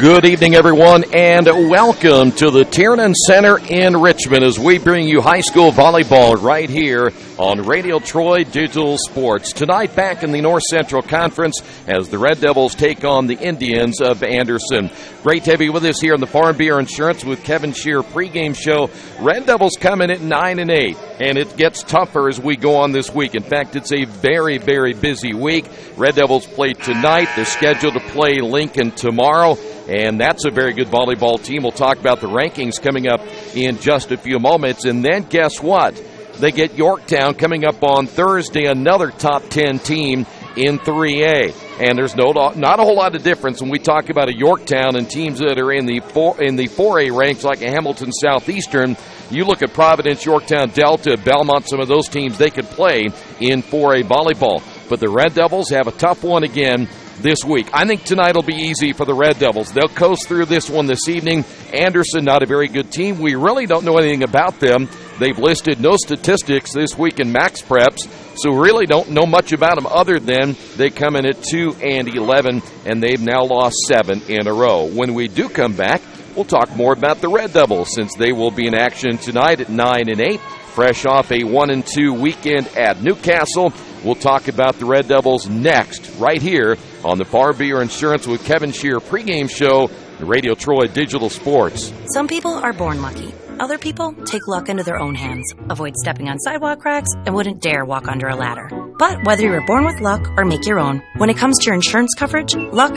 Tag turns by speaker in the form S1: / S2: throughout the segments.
S1: Good evening, everyone, and welcome to the Tiernan Center in Richmond as we bring you high school volleyball right here on Radio Troy Digital Sports. Tonight, back in the North Central Conference as the Red Devils take on the Indians of Anderson. Great to have you with us here on the Farm Bureau Insurance with Kevin Shear pregame show. Red Devils coming at 9-8, and it gets tougher as we go on this week. In fact, it's a very, very busy week. Red Devils play tonight. They're scheduled to play Lincoln tomorrow. And that's a very good volleyball team. We'll talk about the rankings coming up in just a few moments. And then guess what? They get Yorktown coming up on Thursday, another top 10 team in 3A. And there's not a whole lot of difference when we talk about a Yorktown and teams that are in the 4A ranks like a Hamilton Southeastern. You look at Providence, Yorktown, Delta, Belmont, some of those teams, they could play in 4A volleyball. But the Red Devils have a tough one again this week. I think tonight will be easy for the Red Devils. They'll coast through this one this evening. Anderson, not a very good team. We really don't know anything about them. They've listed no statistics this week in Max Preps, so we really don't know much about them other than they come in at 2-11, and they've now lost 7 in a row. When we do come back, we'll talk more about the Red Devils since they will be in action tonight at 9-8, fresh off a 1-2 weekend at Newcastle. We'll talk about the Red Devils next, right here on the Farm Bureau Insurance with Kevin Shear pregame show, Radio Troy Digital Sports.
S2: Some people are born lucky. Other people take luck into their own hands, avoid stepping on sidewalk cracks, and wouldn't dare walk under a ladder. But whether you were born with luck or make your own, when it comes to your insurance coverage, luck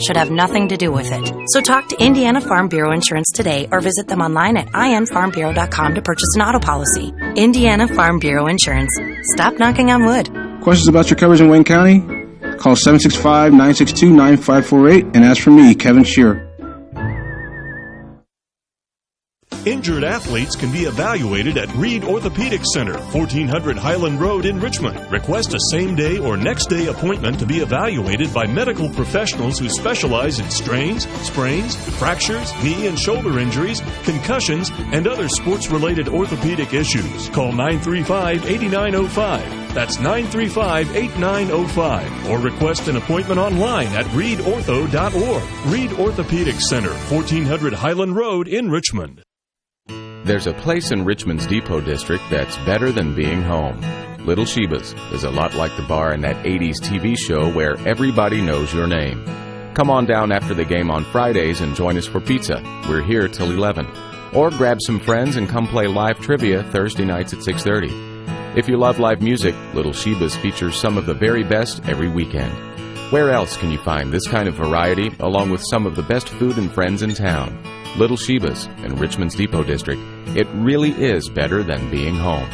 S2: should have nothing to do with it. So talk to Indiana Farm Bureau Insurance today or visit them online at infarmbureau.com to purchase an auto policy. Indiana Farm Bureau Insurance. Stop knocking on wood.
S3: Questions about your coverage in Wayne County? Call 765-962-9548 and ask for me, Kevin Shear.
S4: Injured athletes can be evaluated at Reed Orthopedic Center, 1400 Highland Road in Richmond. Request a same-day or next-day appointment to be evaluated by medical professionals who specialize in strains, sprains, fractures, knee and shoulder injuries, concussions, and other sports-related orthopedic issues. Call 935-8905. That's 935-8905. Or request an appointment online at reedortho.org. Reed Orthopedic Center, 1400 Highland Road in Richmond.
S5: There's a place in Richmond's Depot District that's better than being home. Little Sheba's is a lot like the bar in that 80s TV show where everybody knows your name. Come on down after the game on Fridays and join us for pizza. We're here till 11. Or grab some friends and come play live trivia Thursday nights at 6:30. If you love live music, Little Sheba's features some of the very best every weekend. Where else can you find this kind of variety along with some of the best food and friends in town? Little Sheba's in Richmond's Depot District. It really is better than being home.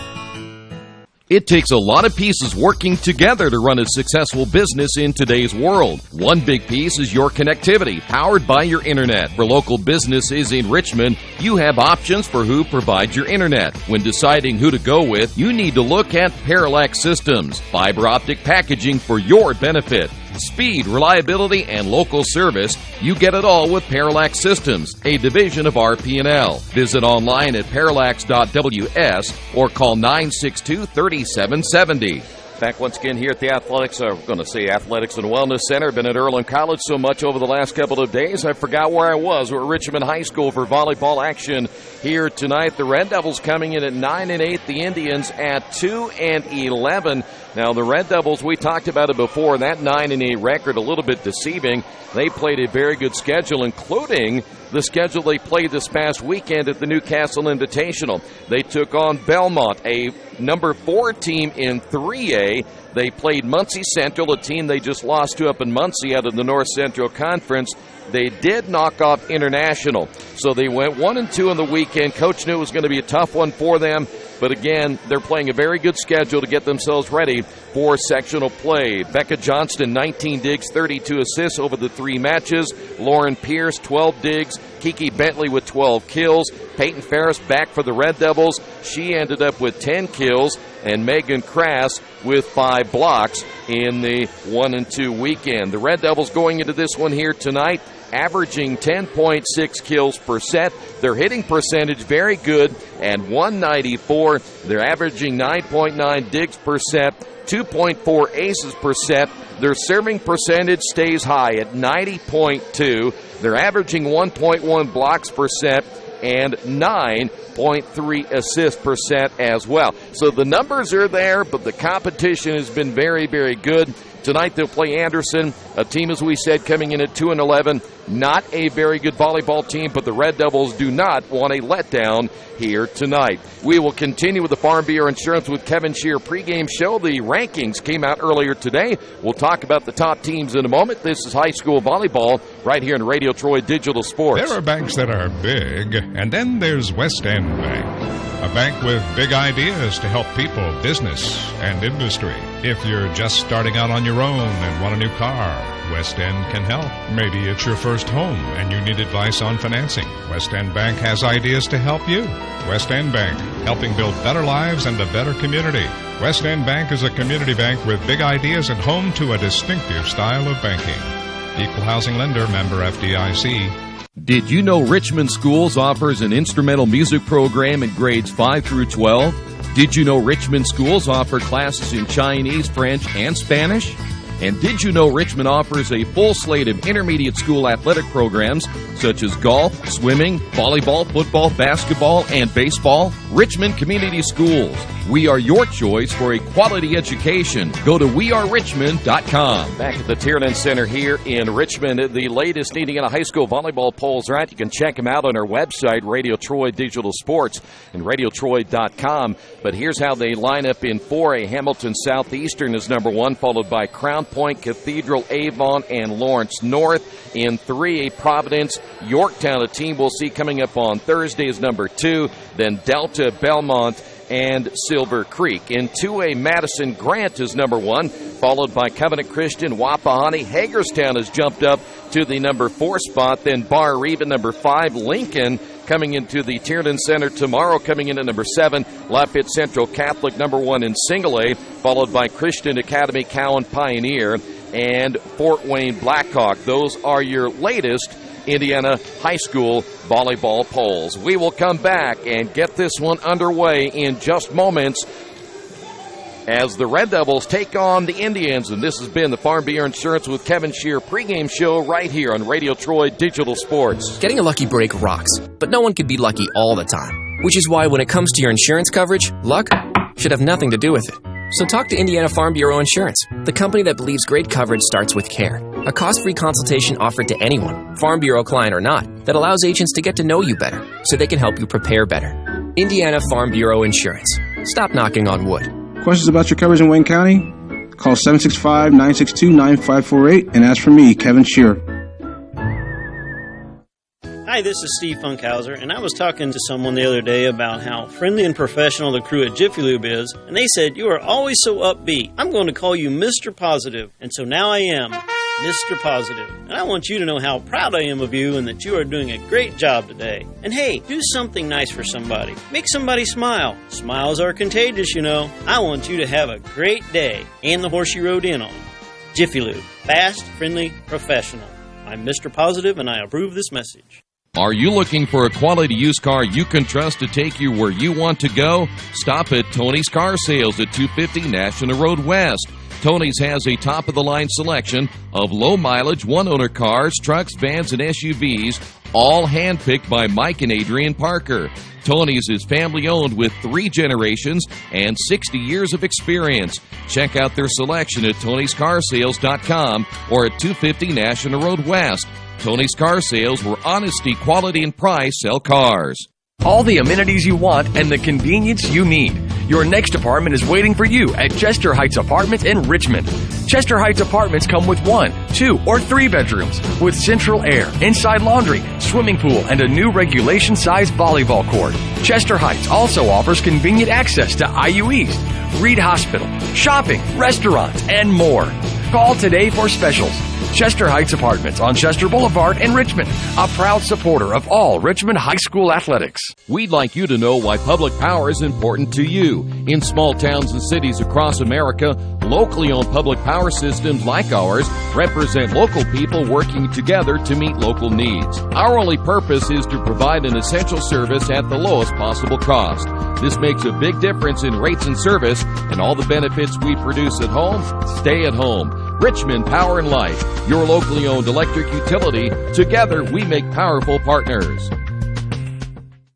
S1: It takes a lot of pieces working together to run a successful business in today's world. One big piece is your connectivity, powered by your internet. For local businesses in Richmond, you have options for who provides your internet. When deciding who to go with, you need to look at Parallax Systems, fiber optic packaging for your benefit. Speed, reliability, and local service, you get it all with Parallax Systems, a division of RP&L. Visit online at parallax.ws or call 962-3770. Back once again here at the Athletics and Wellness Center. Been at Earlham College so much over the last couple of days, I forgot where I was. We're at Richmond High School for volleyball action here tonight. The Red Devils coming in at 9-8, the Indians at 2-11. Now, the Red Devils, we talked about it before, that 9-8 record a little bit deceiving. They played a very good schedule, including the schedule they played this past weekend at the Newcastle Invitational. They took on Belmont, a number 4 team in 3A. They played Muncie Central, a team they just lost to up in Muncie out of the North Central Conference. They did knock off International, so they went 1-2 in the weekend. Coach knew it was going to be a tough one for them, but again, they're playing a very good schedule to get themselves ready for sectional play. Becca Johnston, 19 digs, 32 assists over the 3 matches. Lauren Pierce, 12 digs. Kiki Bentley with 12 kills. Peyton Ferris back for the Red Devils. She ended up with 10 kills. And Megan Crass with 5 blocks in the 1-2 weekend. The Red Devils going into this one here tonight, averaging 10.6 kills per set. Their hitting percentage very good at 194. They're averaging 9.9 digs per set, 2.4 aces per set. Their serving percentage stays high at 90.2. They're averaging 1.1 blocks percent and 9.3 assist percent as well. So the numbers are there, but the competition has been very, very good. Tonight they'll play Anderson, a team, as we said, coming in at 2-11. Not a very good volleyball team, but the Red Devils do not want a letdown here tonight. We will continue with the Farm Bureau Insurance with Kevin Shear pregame show. The rankings came out earlier today. We'll talk about the top teams in a moment. This is high school volleyball right here in Radio Troy Digital Sports.
S6: There are banks that are big, and then there's West End Bank. A bank with big ideas to help people, business, and industry. If you're just starting out on your own and want a new car, West End can help. Maybe it's your first home and you need advice on financing. West End Bank has ideas to help you. West End Bank, helping build better lives and a better community. West End Bank is a community bank with big ideas and home to a distinctive style of banking. Equal housing lender, member FDIC.
S1: Did you know Richmond Schools offers an instrumental music program in grades 5 through 12? Did you know Richmond Schools offer classes in Chinese, French, and Spanish? And did you know Richmond offers a full slate of intermediate school athletic programs such as golf, swimming, volleyball, football, basketball, and baseball? Richmond Community Schools. We are your choice for a quality education. Go to wearerichmond.com. Back at the Tiernan Center here in Richmond, the latest Indiana high school volleyball polls are out. You can check them out on our website, Radio Troy Digital Sports, and radiotroy.com. But here's how they line up in 4A. Hamilton Southeastern is number 1, followed by Crown Point, Cathedral, Avon, and Lawrence North. In 3A, Providence, Yorktown, a team we'll see coming up on Thursday, is number 2. Then Delta, Belmont, and Silver Creek. In 2A, Madison Grant is number 1, followed by Covenant Christian, Wapahani. Hagerstown has jumped up to the number 4 spot. Then Bar Reva, number 5. Lincoln coming into the Tiernan Center tomorrow, coming in at number 7. Lafayette Central Catholic, number 1 in Single A, followed by Christian Academy, Cowan Pioneer, and Fort Wayne Blackhawk. Those are your latest Indiana high school volleyball polls. We will come back and get this one underway in just moments as the Red Devils take on the Indians. And this has been the Farm Bureau Insurance with Kevin Shear pregame show right here on Radio Troy Digital Sports.
S7: Getting a lucky break rocks, but no one can be lucky all the time. Which is why when it comes to your insurance coverage, luck should have nothing to do with it. So talk to Indiana Farm Bureau Insurance, the company that believes great coverage starts with care. A cost-free consultation offered to anyone, Farm Bureau client or not, that allows agents to get to know you better so they can help you prepare better. Indiana Farm Bureau Insurance. Stop knocking on wood.
S3: Questions about your coverage in Wayne County? Call 765-962-9548 and ask for me, Kevin Shear.
S8: Hi, this is Steve Funkhauser, and I was talking to someone the other day about how friendly and professional the crew at Jiffy Lube is, and they said, "You are always so upbeat. I'm going to call you Mr. Positive." And so now I am Mr. Positive. And I want you to know how proud I am of you and that you are doing a great job today. And hey, do something nice for somebody. Make somebody smile. Smiles are contagious, you know. I want you to have a great day and the horse you rode in on. Jiffy Lube. Fast, friendly, professional. I'm Mr. Positive, and I approve this message.
S1: Are you looking for a quality used car you can trust to take you where you want to go? Stop at Tony's Car Sales at 250 National Road West. Tony's has a top-of-the-line selection of low-mileage, one-owner cars, trucks, vans, and SUVs, all hand-picked by Mike and Adrian Parker. Tony's is family-owned with 3 generations and 60 years of experience. Check out their selection at Tony'sCarSales.com or at 250 National Road West. Tony's Car Sales, where honesty, quality, and price sell cars.
S9: All the amenities you want and the convenience you need. Your next apartment is waiting for you at Chester Heights Apartments in Richmond. Chester Heights Apartments come with 1, 2, or 3 bedrooms with central air, inside laundry, swimming pool, and a new regulation-sized volleyball court. Chester Heights also offers convenient access to IU East, Reed Hospital, shopping, restaurants, and more. Call today for specials. Chester Heights Apartments on Chester Boulevard in Richmond, a proud supporter of all Richmond High School athletics.
S1: We'd like you to know why public power is important to you. In small towns and cities across America, locally owned public power systems like ours represent local people working together to meet local needs. Our only purpose is to provide an essential service at the lowest possible cost. This makes a big difference in rates and service, and all the benefits we produce at home stay at home. Richmond Power and Light, your locally owned electric utility. Together, we make powerful partners.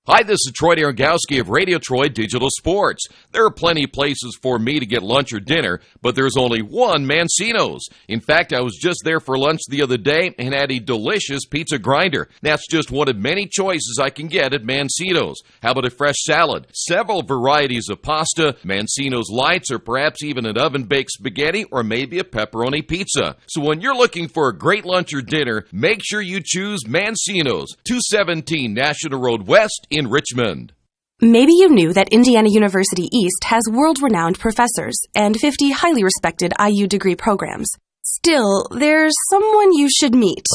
S1: Hi, this is Troy Darengowski of Radio Troy Digital Sports. There are plenty of places for me to get lunch or dinner, but there's only one Mancino's. In fact, I was just there for lunch the other day and had a delicious pizza grinder. That's just one of many choices I can get at Mancino's. How about a fresh salad? Several varieties of pasta, Mancino's Lights, or perhaps even an oven-baked spaghetti, or maybe a pepperoni pizza. So when you're looking for a great lunch or dinner, make sure you choose Mancino's, 217 National Road West in Richmond.
S10: Maybe you knew that Indiana University East has world-renowned professors and 50 highly respected IU degree programs. Still, there's someone you should meet.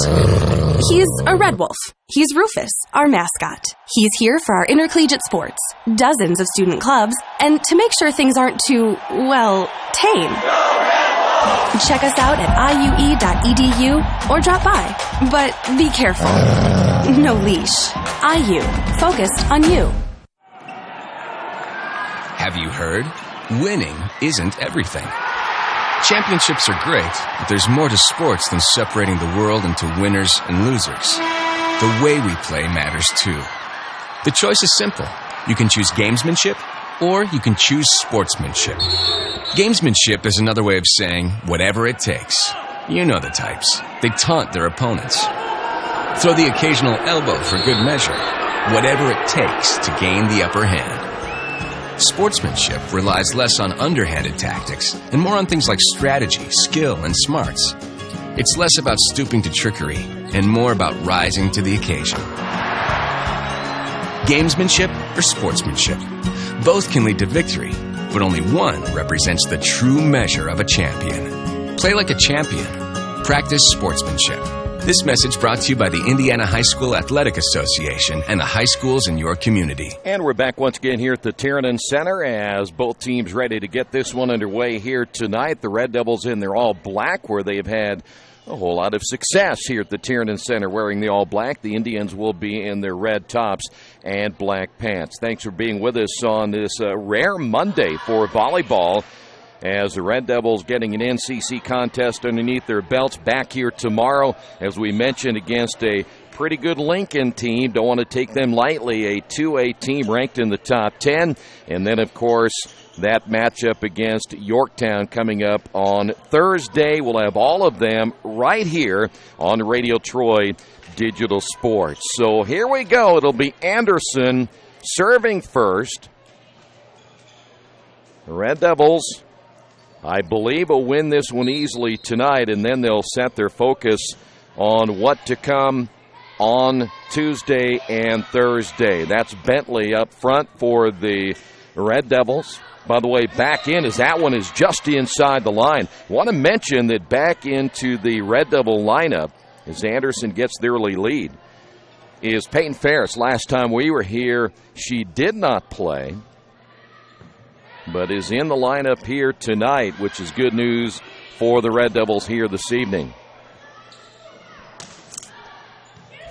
S10: He's a red wolf. He's Rufus, our mascot. He's here for our intercollegiate sports, dozens of student clubs, and to make sure things aren't too, well, tame. Check us out at iue.edu or drop by. But be careful. No leash. IU. Focused on you.
S11: Have you heard? Winning isn't everything. Championships are great, but there's more to sports than separating the world into winners and losers. The way we play matters too. The choice is simple. You can choose gamesmanship, or you can choose sportsmanship. Gamesmanship is another way of saying whatever it takes. You know the types. They taunt their opponents. Throw the occasional elbow for good measure. Whatever it takes to gain the upper hand. Sportsmanship relies less on underhanded tactics and more on things like strategy, skill, and smarts. It's less about stooping to trickery and more about rising to the occasion. Gamesmanship or sportsmanship? Both can lead to victory, but only one represents the true measure of a champion. Play like a champion. Practice sportsmanship. This message brought to you by the Indiana High School Athletic Association and the high schools in your community.
S1: And we're back once again here at the Tiernan Center as both teams ready to get this one underway here tonight. The Red Devils in their all-black, where they've had a whole lot of success here at the Tiernan Center wearing the all-black. The Indians will be in their red tops and black pants. Thanks for being with us on this rare Monday for volleyball, as the Red Devils getting an NCC contest underneath their belts back here tomorrow, as we mentioned, against a pretty good Lincoln team. Don't want to take them lightly, a 2A team ranked in the top 10. And then, of course, that matchup against Yorktown coming up on Thursday. We'll have all of them right here on Radio Troy Digital Sports. So here we go. It'll be Anderson serving first. The Red Devils, I believe, will win this one easily tonight, and then they'll set their focus on what to come on Tuesday and Thursday. That's Bentley up front for the Red Devils. By the way, back in, as that one is just inside the line. Want to mention that back into the Red Devil lineup, as Anderson gets the early lead, is Peyton Ferris. Last time we were here, she did not play, but is in the lineup here tonight, which is good news for the Red Devils here this evening.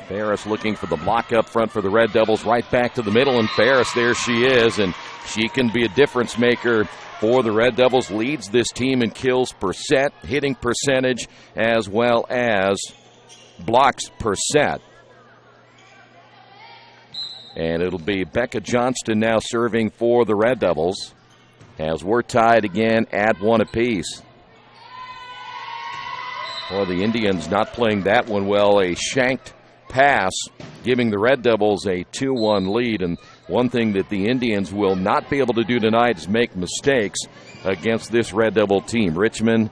S1: Ferris looking for the block up front for the Red Devils, right back to the middle, and Ferris, there she is, and she can be a difference maker for the Red Devils. Leads this team in kills per set, hitting percentage, as well as blocks per set. And it'll be Becca Johnston now serving for the Red Devils, as we're tied again at one apiece. Well, the Indians not playing that one well. A shanked pass giving the Red Devils a 2-1 lead. And one thing that the Indians will not be able to do tonight is make mistakes against this Red Devil team. Richmond,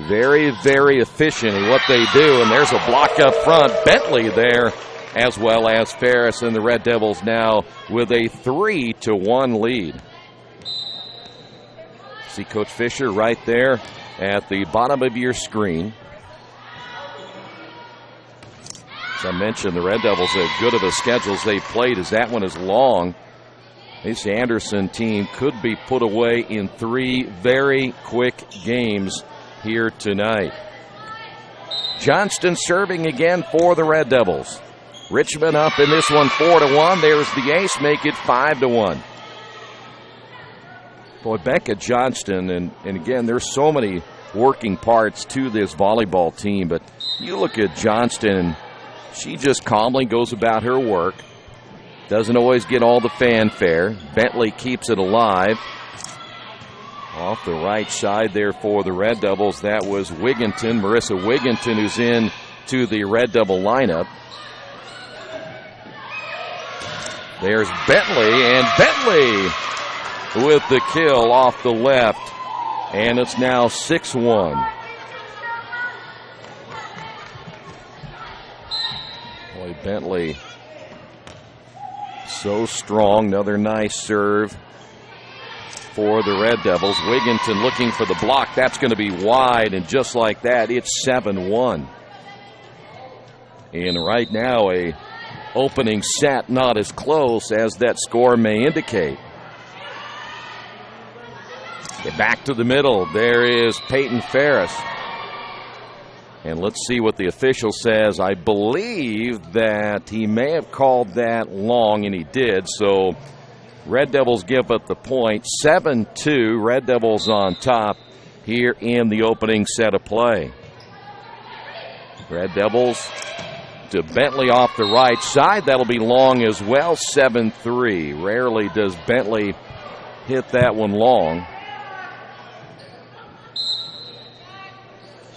S1: very, very efficient in what they do. And there's a block up front. Bentley there, as well as Ferris, and the Red Devils now with a 3-1 lead. See Coach Fisher right there at the bottom of your screen. As I mentioned, the Red Devils, as good of a schedule as they've played, as that one is long. This Anderson team could be put away in 3 very quick games here tonight. Johnston serving again for the Red Devils. Richmond up in this one 4-1. There's the ace, make it 5-1. Boy, Becca Johnston, and again, there's so many working parts to this volleyball team. But you look at Johnston, she just calmly goes about her work. Doesn't always get all the fanfare. Bentley keeps it alive. Off the right side there for the Red Devils, that was Wigginton, Marissa Wigginton, who's in to the Red Devil lineup. There's Bentley, and Bentley with the kill off the left. And it's now 6-1. Boy, Bentley so strong. Another nice serve for the Red Devils. Wigginton looking for the block. That's going to be wide, and just like that, it's 7-1. And right now, a opening set not as close as that score may indicate. Get back to the middle. There is Peyton Ferris. And let's see what the official says. I believe that he may have called that long, and he did. So Red Devils give up the point. 7-2. Red Devils on top here in the opening set of play. Red Devils to Bentley off the right side. That'll be long as well. 7-3. Rarely does Bentley hit that one long.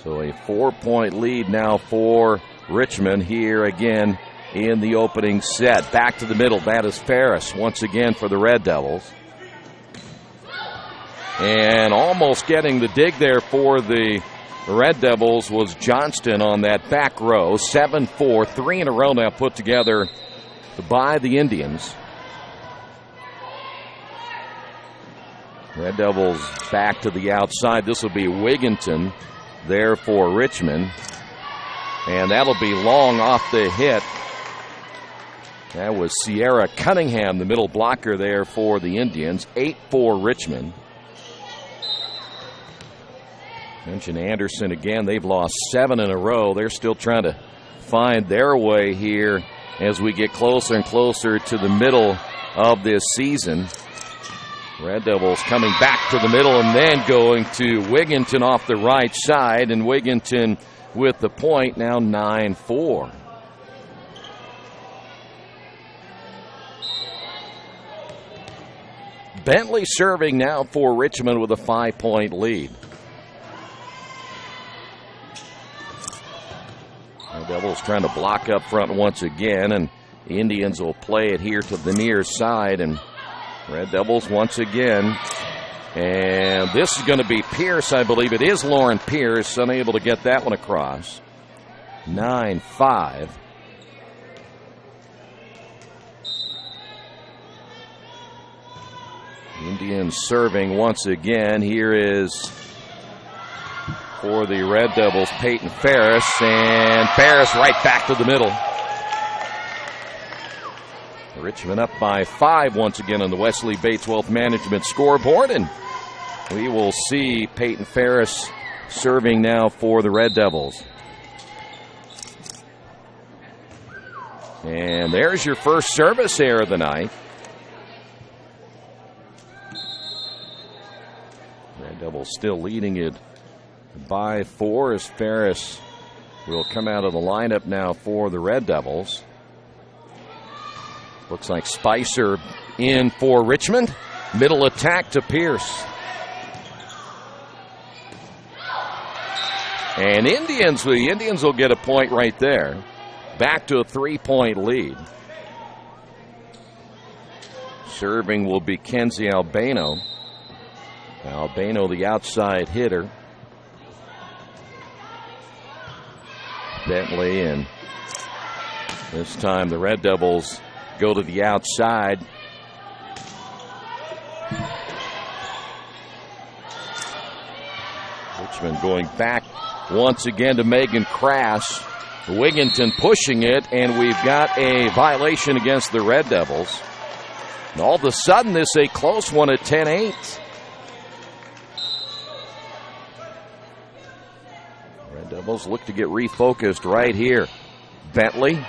S1: So a 4-point lead now for Richmond here again in the opening set. Back to the middle. That is Ferris once again for the Red Devils. And almost getting the dig there for the Red Devils was Johnston on that back row. 7-4. 3 in a row now put together by the Indians. Red Devils back to the outside. This will be Wigginton there for Richmond. And that'll be long off the hit. That was Sierra Cunningham, the middle blocker there for the Indians. 8-4 Richmond. Mention Anderson again. They've lost 7 in a row. They're still trying to find their way here as we get closer and closer to the middle of this season. Red Devils coming back to the middle and then going to Wigginton off the right side, and Wigginton with the point, now 9-4. Bentley serving now for Richmond with a 5-point lead. The Devils trying to block up front once again, and the Indians will play it here to the near side, and Red Devils once again. And this is going to be Pierce, I believe. It is Lauren Pierce, unable to get that one across. 9-5. Indians serving once again. Here is for the Red Devils, Peyton Ferris, and Ferris right back to the middle. Richmond up by 5 once again on the Wesley Bates Wealth Management scoreboard, and we will see Peyton Ferris serving now for the Red Devils. And there's your first service error of the night. Red Devils still leading it by 4 as Ferris will come out of the lineup now for the Red Devils. Looks like Spicer in for Richmond. Middle attack to Pierce. And the Indians will get a point right there. Back to a 3-point lead. Serving will be Kenzie Albano. Albano, the outside hitter. Bentley, and this time the Red Devils go to the outside. Richmond going back once again to Megan Crass. Wigginton pushing it, and we've got a violation against the Red Devils. And all of a sudden, this is a close one at 10-8. Red Devils look to get refocused right here. Bentley.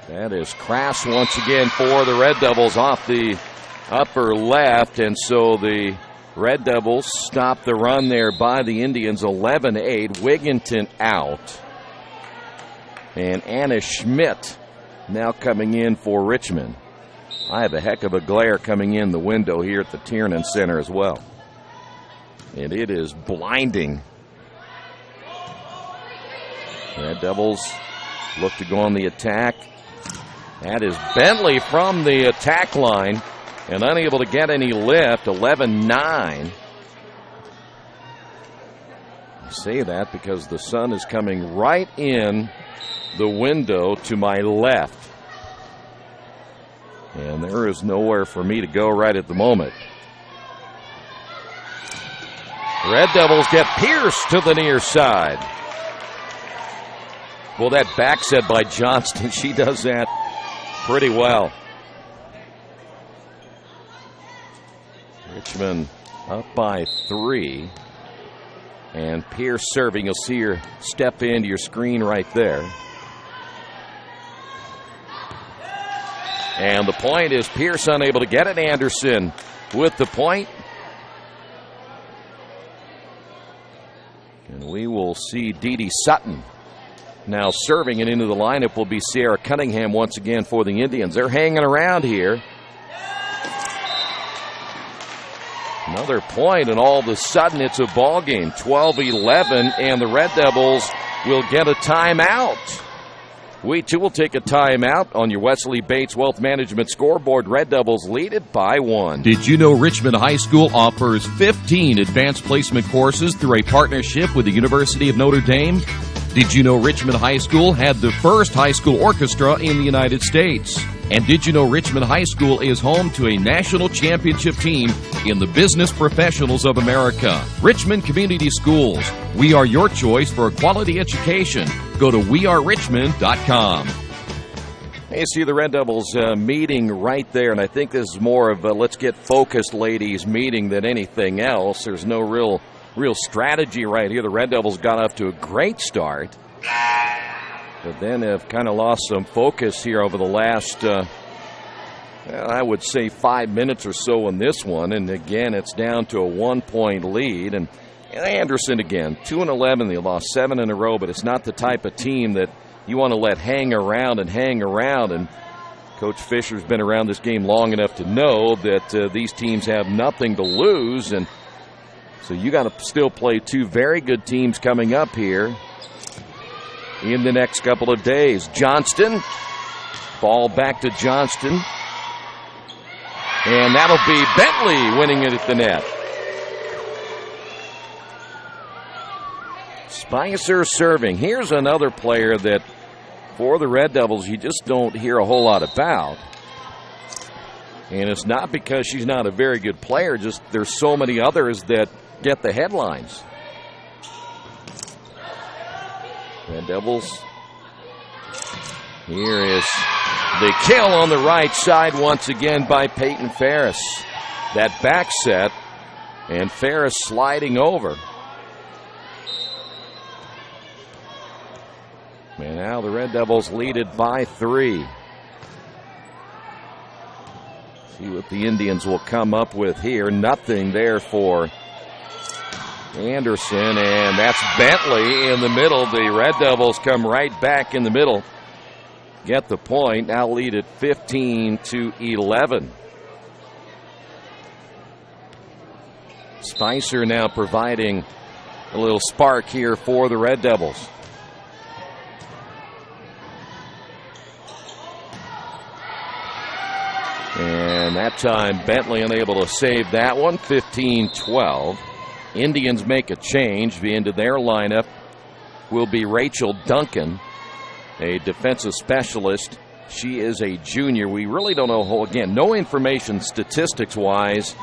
S1: That is Crass once again for the Red Devils off the upper left, and so the Red Devils stop the run there by the Indians, 11-8. Wigginton out. And Anna Schmidt now coming in for Richmond. I have a heck of a glare coming in the window here at the Tiernan Center as well. And it is blinding. Red Devils look to go on the attack. That is Bentley from the attack line and unable to get any lift. 11-9. I say that because the sun is coming right in the window to my left. And there is nowhere for me to go right at the moment. Red Devils get Pierce to the near side. Well, that back set by Johnston, she does that pretty well. Richmond up by 3. And Pierce serving. You'll see her step into your screen right there. And the point is Pierce unable to get it. Anderson with the point. And we will see Dee Dee Sutton now serving, and into the lineup will be Sierra Cunningham once again for the Indians. They're hanging around here. Another point, and all of a sudden it's a ball game. 12-11, and the Red Devils will get a timeout. We, too, will take a timeout on your Wesley Bates Wealth Management scoreboard. Red Devils lead it by 1.
S12: Did you know Richmond High School offers 15 advanced placement courses through a partnership with the University of Notre Dame? Did you know Richmond High School had the first high school orchestra in the United States? And did you know Richmond High School is home to a national championship team in the Business Professionals of America? Richmond Community Schools. We are your choice for a quality education. Go to wearerichmond.com.
S1: You see the Red Devils meeting right there, and I think this is more of a let's get focused ladies meeting than anything else. There's no real strategy right here. The Red Devils got off to a great start, but then have kind of lost some focus here over the last, I would say 5 minutes or so in this one. And again, it's down to a 1-point lead. And Anderson again, 2-11. They lost 7 in a row, but it's not the type of team that you want to let hang around. And Coach Fisher's been around this game long enough to know that these teams have nothing to lose. And so you got to still play 2 very good teams coming up here in the next couple of days. Johnston, ball back to Johnston. And that'll be Bentley winning it at the net. Spicer serving. Here's another player that for the Red Devils you just don't hear a whole lot about. And it's not because she's not a very good player, just there's so many others that get the headlines. Red Devils. Here is the kill on the right side once again by Peyton Ferris. That back set, and Ferris sliding over. And now the Red Devils lead it by 3. See what the Indians will come up with here. Nothing there for Anderson, and that's Bentley in the middle. The Red Devils come right back in the middle. Get the point. Now lead it 15-11. Spicer now providing a little spark here for the Red Devils. And that time Bentley unable to save that one. 15-12. Indians make a change. Into their lineup will be Rachel Duncan, a defensive specialist. She is a junior. We really don't know, again, no information statistics-wise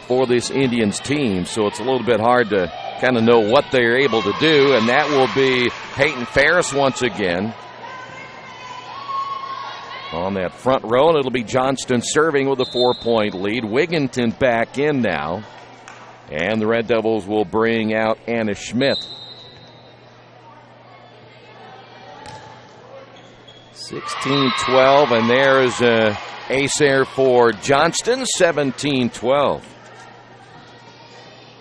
S1: for this Indians team, so it's a little bit hard to kind of know what they're able to do, and that will be Peyton Ferris once again on that front row, and it'll be Johnston serving with a 4-point lead. Wigginton back in now. And the Red Devils will bring out Anna Schmidt. 16-12, and there's ace there for Johnston. 17-12.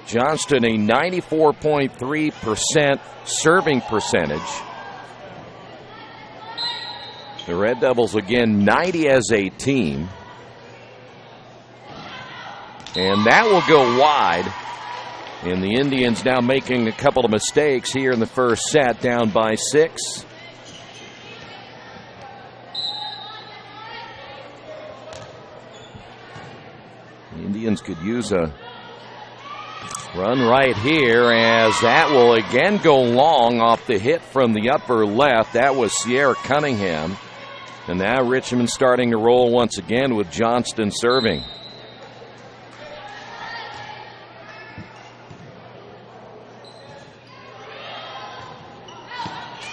S1: Johnston, a 94.3% serving percentage. The Red Devils, again, 90 as a team. And that will go wide. And the Indians now making a couple of mistakes here in the first set, down by 6. The Indians could use a run right here, as that will again go long off the hit from the upper left. That was Sierra Cunningham. And now Richmond starting to roll once again with Johnston serving.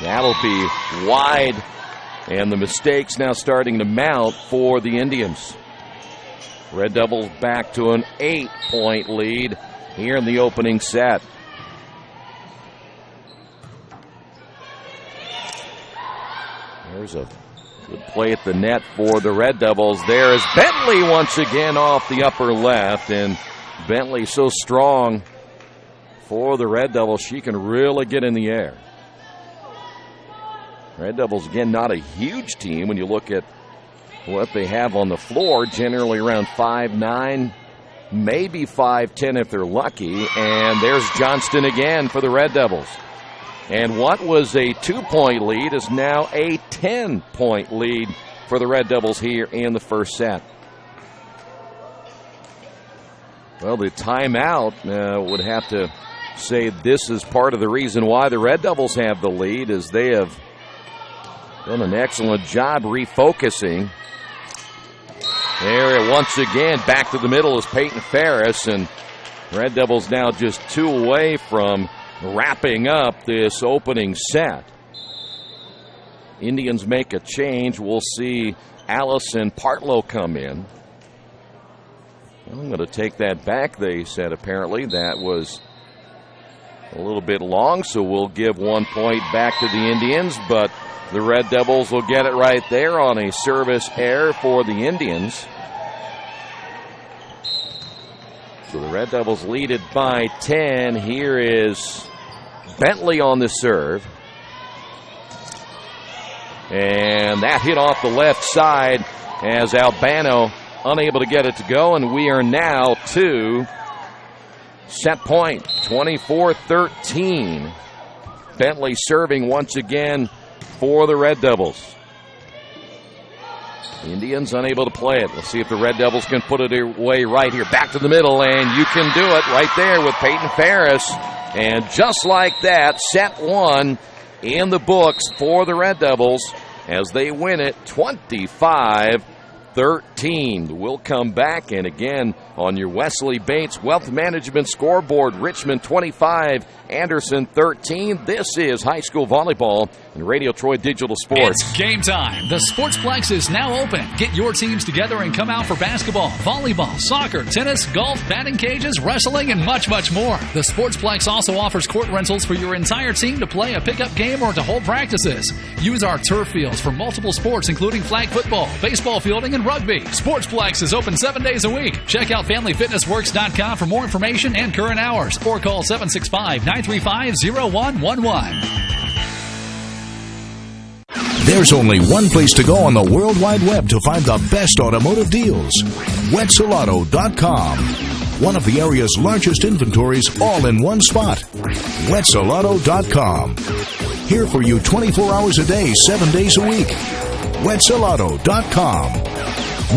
S1: That'll be wide, and the mistakes now starting to mount for the Indians. Red Devils back to an 8-point lead here in the opening set. There's a good play at the net for the Red Devils. There is Bentley once again off the upper left, and Bentley so strong for the Red Devils, she can really get in the air. Red Devils, again, not a huge team when you look at what they have on the floor, generally around 5'9", maybe 5'10" if they're lucky. And there's Johnston again for the Red Devils. And what was a 2-point lead is now a 10-point lead for the Red Devils here in the first set. Well, the timeout would have to say this is part of the reason why the Red Devils have the lead, is they have done an excellent job refocusing. There, once again, back to the middle is Peyton Ferris, and Red Devils now just 2 away from wrapping up this opening set. Indians make a change. We'll see Allison Partlow come in. Well, I'm going to take that back, they said. Apparently that was a little bit long, so we'll give 1 point back to the Indians, but the Red Devils will get it right there on a service error for the Indians. So the Red Devils lead it by 10. Here is Bentley on the serve. And that hit off the left side as Albano unable to get it to go. And we are now to set point, 24-13. Bentley serving once again for the Red Devils. The Indians unable to play it. Let's see if the Red Devils can put it away right here. Back to the middle, and you can do it right there with Peyton Ferris. And just like that, set 1 in the books for the Red Devils as they win it 25-13. We'll come back, and again on your Wesley Bates Wealth Management scoreboard, Richmond 25, Anderson 13. This is high school volleyball and Radio Troy Digital Sports.
S13: It's game time. The Sportsplex is now open. Get your teams together and come out for basketball, volleyball, soccer, tennis, golf, batting cages, wrestling, and much, much more. The Sportsplex also offers court rentals for your entire team to play a pickup game or to hold practices. Use our turf fields for multiple sports, including flag football, baseball fielding, and rugby. Sportsplex is open 7 days a week. Check out FamilyFitnessWorks.com for more information and current hours, or call 765-935-0111.
S14: There's only one place to go on the World Wide Web to find the best automotive deals. Wetzelauto.com. One of the area's largest inventories all in one spot. Wetzelauto.com. Here for you 24 hours a day, 7 days a week. Wetzelauto.com.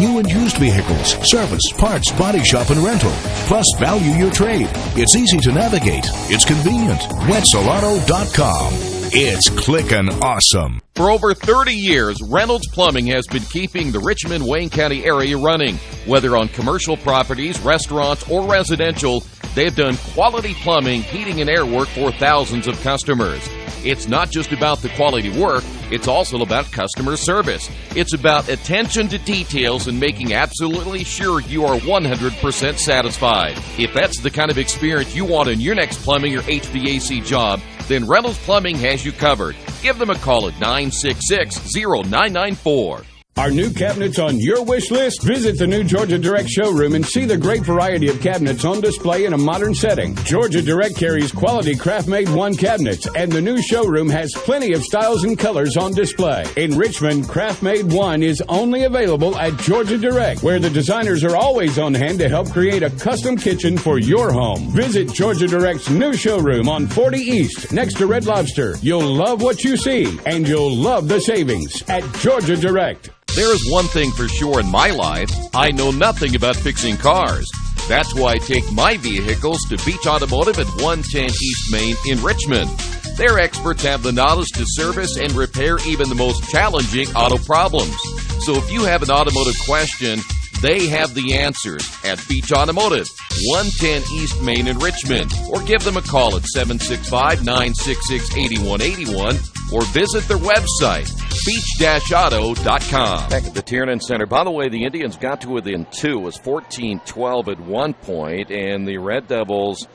S14: New and used vehicles, service, parts, body shop, and rental. Plus, value your trade. It's easy to navigate. It's convenient. Wetzelauto.com. It's clickin' awesome.
S12: For over 30 years, Reynolds Plumbing has been keeping the Richmond-Wayne County area running. Whether on commercial properties, restaurants, or residential, they've done quality plumbing, heating, and air work for thousands of customers. It's not just about the quality work, it's also about customer service. It's about attention to details and making absolutely sure you are 100% satisfied. If that's the kind of experience you want in your next plumbing or HVAC job, then Reynolds Plumbing has you covered. Give them a call at 966-0994.
S15: Are new cabinets on your wish list? Visit the new Georgia Direct showroom and see the great variety of cabinets on display in a modern setting. Georgia Direct carries quality craft-made one cabinets, and the new showroom has plenty of styles and colors on display. In Richmond, craft-made one is only available at Georgia Direct, where the designers are always on hand to help create a custom kitchen for your home. Visit Georgia Direct's new showroom on 40 East, next to Red Lobster. You'll love what you see, and you'll love the savings at Georgia Direct.
S12: There is one thing for sure in my life. I know nothing about fixing cars. That's why I take my vehicles to Beach Automotive at 110 East Main in Richmond. Their experts have the knowledge to service and repair even the most challenging auto problems. So if you have an automotive question, they have the answers at Beach Automotive, 110 East Main in Richmond. Or give them a call at 765-966-8181 or visit their website, beach-auto.com.
S1: Back at the Tiernan Center. By the way, the Indians got to within 2. It was 14-12 at one point, and the Red Devils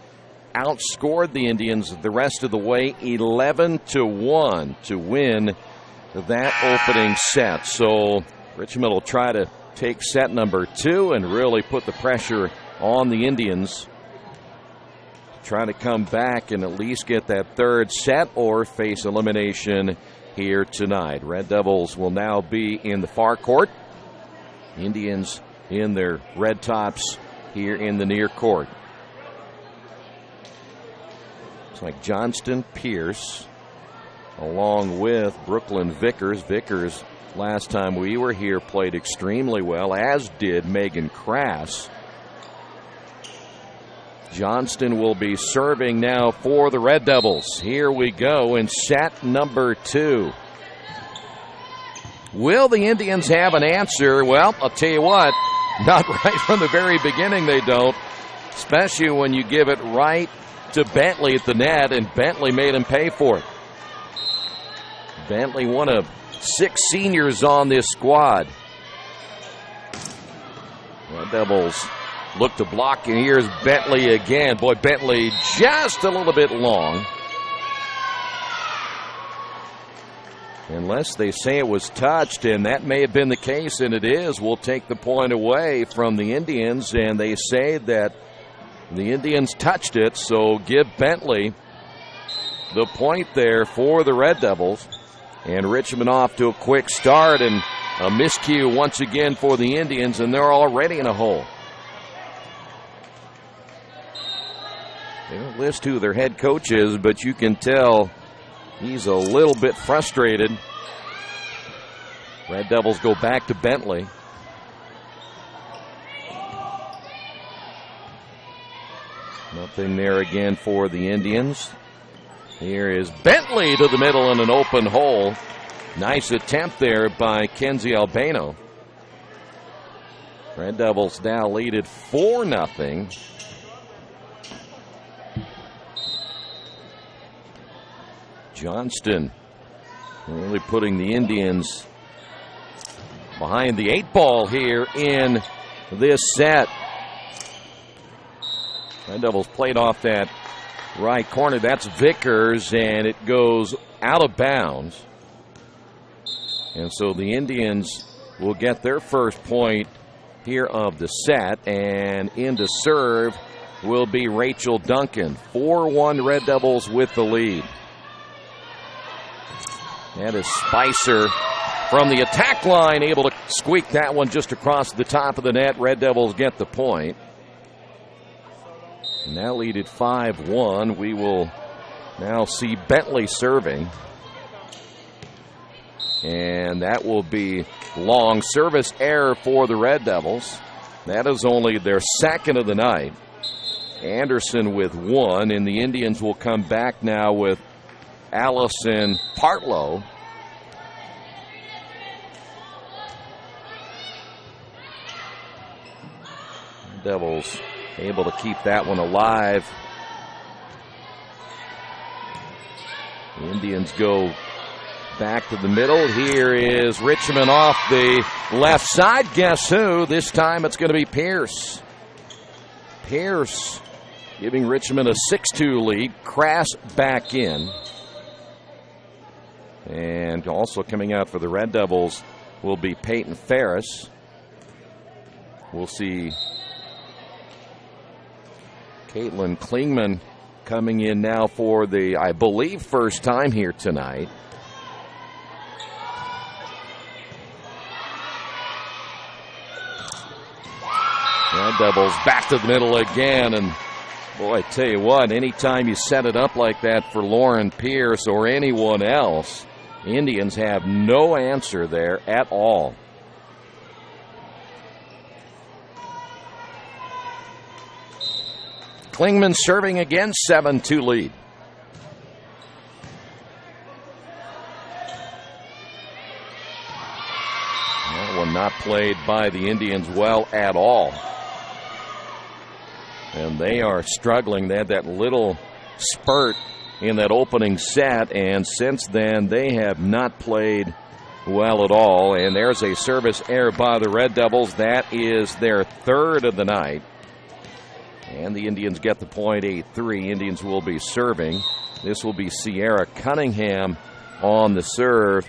S1: outscored the Indians the rest of the way 11-1 to win that opening set. So Richmond will try to take set number 2 and really put the pressure on the Indians. Trying to come back and at least get that third set or face elimination here tonight. Red Devils will now be in the far court. Indians in their red tops here in the near court. It's like Johnston Pierce along with Brooklyn Vickers. Vickers, last time we were here, played extremely well, as did Megan Crass. Johnston will be serving now for the Red Devils. Here we go in set number 2. Will the Indians have an answer? Well, I'll tell you what, not right from the very beginning they don't, especially when you give it right to Bentley at the net, and Bentley made him pay for it. Bentley, one of 6 seniors on this squad. Red Devils look to block, and here's Bentley again. Boy, Bentley just a little bit long. Unless they say it was touched, and that may have been the case, and it is, we'll take the point away from the Indians, and they say that the Indians touched it, so give Bentley the point there for the Red Devils. And Richmond off to a quick start, and a miscue once again for the Indians, and they're already in a hole. They don't list who their head coach is, but you can tell he's a little bit frustrated. Red Devils go back to Bentley. Nothing there again for the Indians. Here is Bentley to the middle in an open hole. Nice attempt there by Kenzie Albano. Red Devils now lead it 4-0. Johnston really putting the Indians behind the 8 ball here in this set. Red Devils played off that right corner. That's Vickers, and it goes out of bounds. And so the Indians will get their first point here of the set, and into serve will be Rachel Duncan. 4-1 Red Devils with the lead. That is Spicer from the attack line, able to squeak that one just across the top of the net. Red Devils get the point. Now lead at 5-1. We will now see Bentley serving. And that will be long. Service error for the Red Devils. That is only their second of the night. Anderson with 1, and the Indians will come back now with Allison Partlow. Devils able to keep that one alive. The Indians go back to the middle. Here is Richmond off the left side. Guess who? This time it's going to be Pierce. Pierce giving Richmond a 6-2 lead. Crass back in. And also coming out for the Red Devils will be Peyton Ferris. We'll see Caitlin Klingman coming in now for the, I believe, first time here tonight. Red Devils back to the middle again, and boy, I tell you what, anytime you set it up like that for Lauren Pierce or anyone else, Indians have no answer there at all. Klingman serving again, 7-2 lead. That one not played by the Indians well at all. And they are struggling. They had that little spurt in that opening set, and since then they have not played well at all. And there's a service error by the Red Devils. That is their third of the night. And the Indians get the point, 8-3. Indians will be serving. This will be Sierra Cunningham on the serve.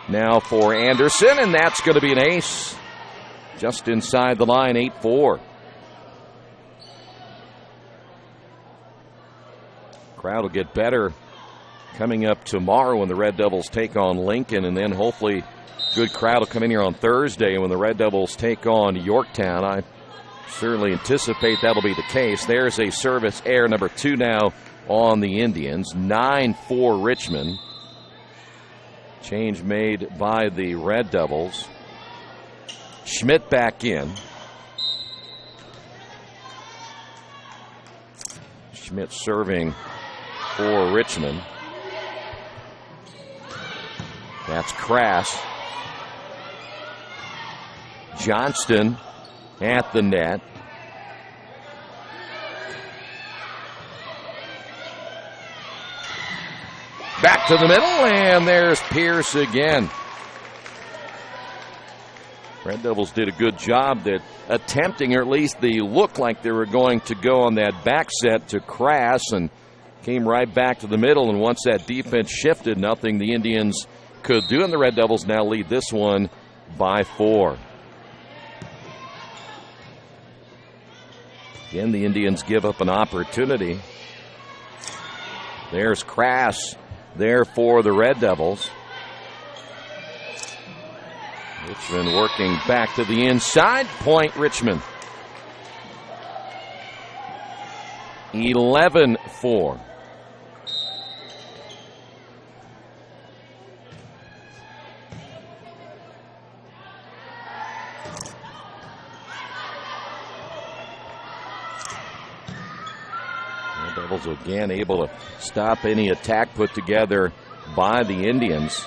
S1: Now for Anderson, and that's going to be an ace. Just inside the line, 8-4. Crowd will get better coming up tomorrow when the Red Devils take on Lincoln, and then hopefully good crowd will come in here on Thursday when the Red Devils take on Yorktown. I certainly anticipate that'll be the case. There's a service error, number 2 now on the Indians. 9-4 Richmond. Change made by the Red Devils. Schmidt back in. Schmidt serving for Richmond. That's Crass. Johnston at the net. Back to the middle, and there's Pierce again. Red Devils did a good job at attempting, or at least they looked like they were going to go on that back set to Crass, and came right back to the middle. And once that defense shifted, nothing the Indians could do, and the Red Devils now lead this one by 4. Again, the Indians give up an opportunity. There's Crass there for the Red Devils. Richmond working back to the inside. Point Richmond. 11-4. Devils again able to stop any attack put together by the Indians.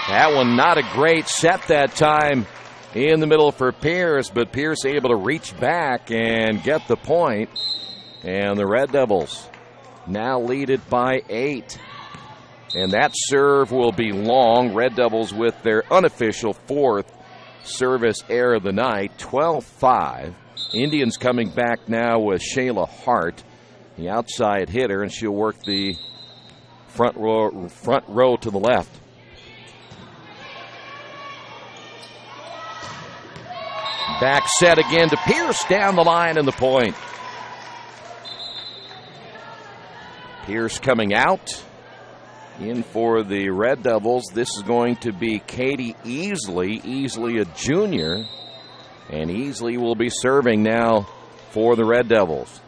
S1: That one not a great set that time in the middle for Pierce, but Pierce able to reach back and get the point. And the Red Devils now lead it by 8. And that serve will be long. Red Devils with their unofficial 4th service error of the night, 12-5. Indians coming back now with Shayla Hart, the outside hitter, and she'll work the front row to the left. Back set again to Pierce down the line and the point. Pierce coming out. In for the Red Devils, this is going to be Katie Easley. Easley, a junior. And Easley will be serving now for the Red Devils.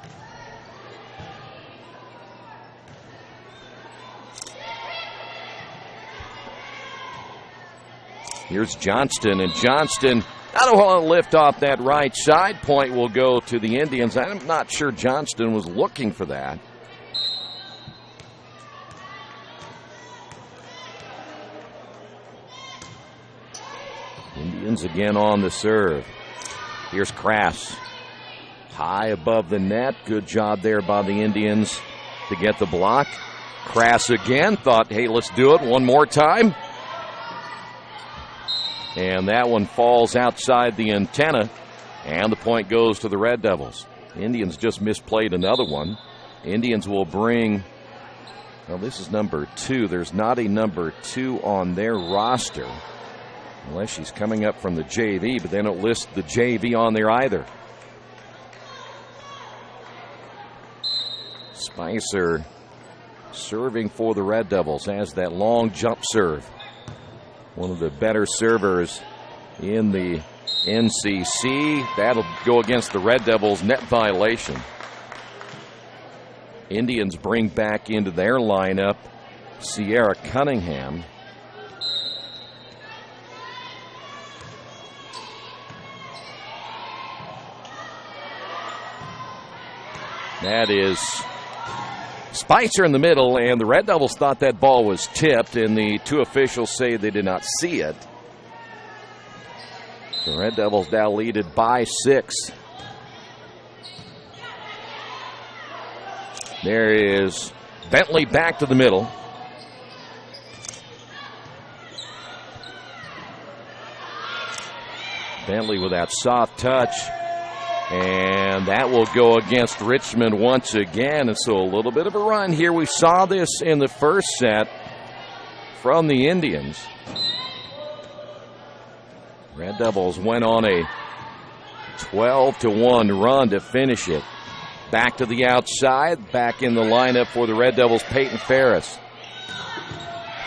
S1: Here's Johnston, and Johnston not want to lift off that right side. Point will go to the Indians. I'm not sure Johnston was looking for that. Indians again on the serve. Here's Crass. High above the net. Good job there by the Indians to get the block. Crass again. Thought, hey, let's do it one more time. And that one falls outside the antenna. And the point goes to the Red Devils. Indians just misplayed another one. Indians will bring Well, this is number 2. There's not a number 2 on their roster. Unless she's coming up from the JV, but they don't list the JV on there either. Spicer serving for the Red Devils, has that long jump serve. One of the better servers in the NCC. That'll go against the Red Devils' net violation. Indians bring back into their lineup Sierra Cunningham. That is Spicer in the middle, and the Red Devils thought that ball was tipped, and the 2 officials say they did not see it. The Red Devils now lead it by 6. There is Bentley back to the middle. Bentley with that soft touch. And that will go against Richmond once again. And so a little bit of a run here. We saw this in the first set from the Indians. Red Devils went on a 12-1 run to finish it. Back to the outside. Back in the lineup for the Red Devils, Peyton Ferris.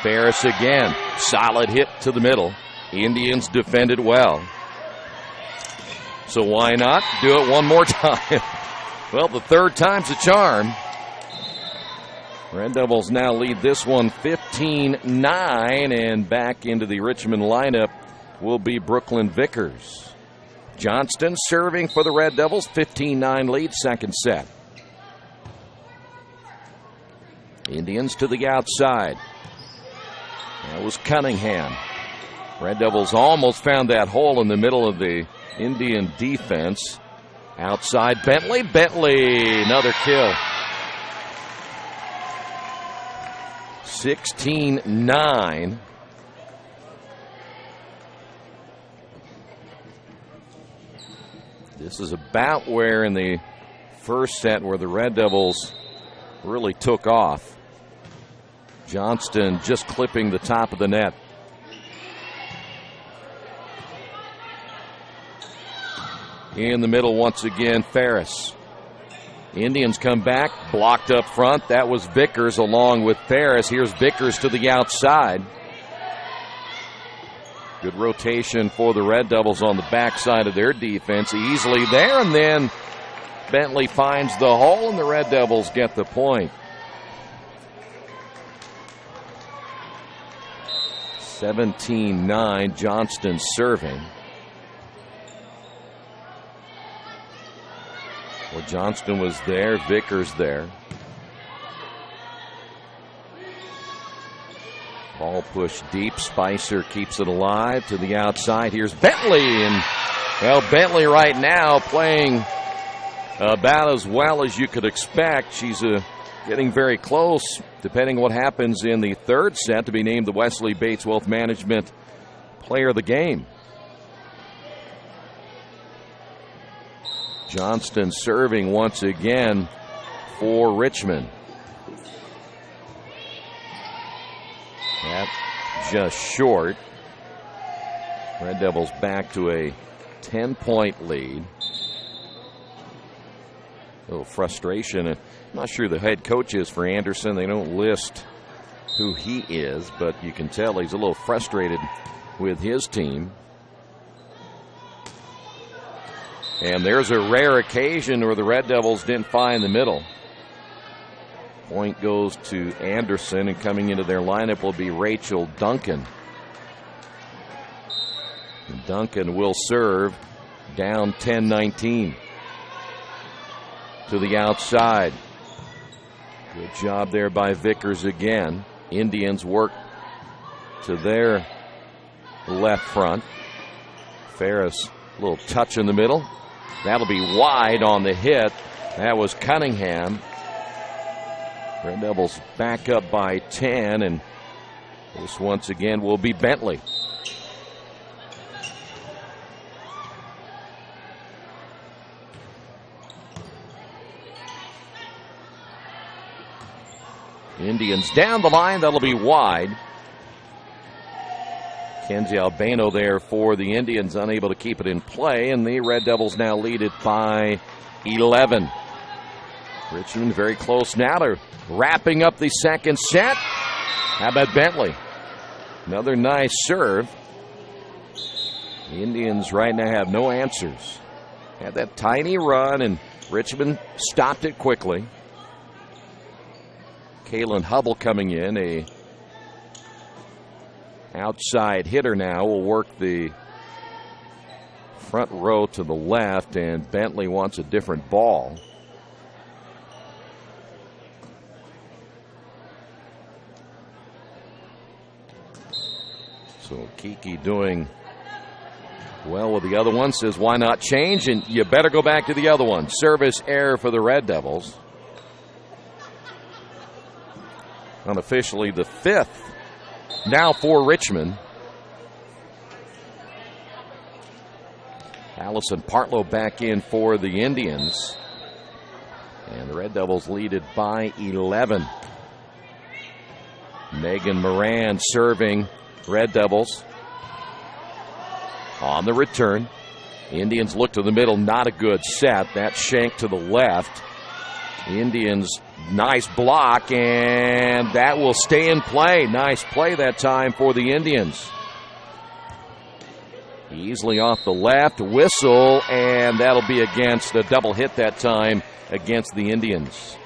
S1: Ferris again. Solid hit to the middle. Indians defended well. So why not do it one more time? Well, the third time's a charm. Red Devils now lead this one 15-9, and back into the Richmond lineup will be Brooklyn Vickers. Johnston serving for the Red Devils, 15-9 lead, second set. Indians to the outside. That was Cunningham. Red Devils almost found that hole in the middle of the Indian defense. Outside Bentley. Bentley, another kill. 16-9. This is about where in the first set where the Red Devils really took off. Johnston just clipping the top of the net. In the middle once again, Ferris. Indians come back, blocked up front. That was Vickers along with Ferris. Here's Vickers to the outside. Good rotation for the Red Devils on the backside of their defense. Easily there, and then Bentley finds the hole, and the Red Devils get the point. 17-9, Johnston serving. Well, Johnston was there, Vickers there. Ball pushed deep. Spicer keeps it alive to the outside. Here's Bentley, and well, Bentley right now playing about as well as you could expect. She's getting very close, depending on what happens in the third set, to be named the Wesley Bates Wealth Management Player of the Game. Johnston serving once again for Richmond. That just short. Red Devils back to a 10-point lead. A little frustration. I'm not sure the head coach is for Anderson. They don't list who he is, but you can tell he's a little frustrated with his team. And there's a rare occasion where the Red Devils didn't find the middle. Point goes to Anderson, and coming into their lineup will be Rachel Duncan. And Duncan will serve down 10-19. To the outside. Good job there by Vickers again. Indians work to their left front. Ferris, a little touch in the middle. That'll be wide on the hit. That was Cunningham. Red Devils back up by 10, and this once again will be Bentley. Indians down the line. That'll be wide. Kenzie Albano there for the Indians, unable to keep it in play, and the Red Devils now lead it by 11. Richmond very close now to wrapping up the second set. How about Bentley? Another nice serve. The Indians right now have no answers. Had that tiny run, and Richmond stopped it quickly. Kaylin Hubble coming in, a outside hitter now, will work the front row to the left, and Bentley wants a different ball. So Kiki doing well with the other one, says why not change, and you better go back to the other one. Service error for the Red Devils. Unofficially the fifth now for Richmond. Allison Partlow back in for the Indians. And the Red Devils lead it by 11. Megan Moran serving Red Devils. On the return, Indians look to the middle, not a good set. That shank to the left. Indians, nice block, and that will stay in play. Nice play that time for the Indians. Easily off the left, whistle, and that'll be against a double hit that time against the Indians.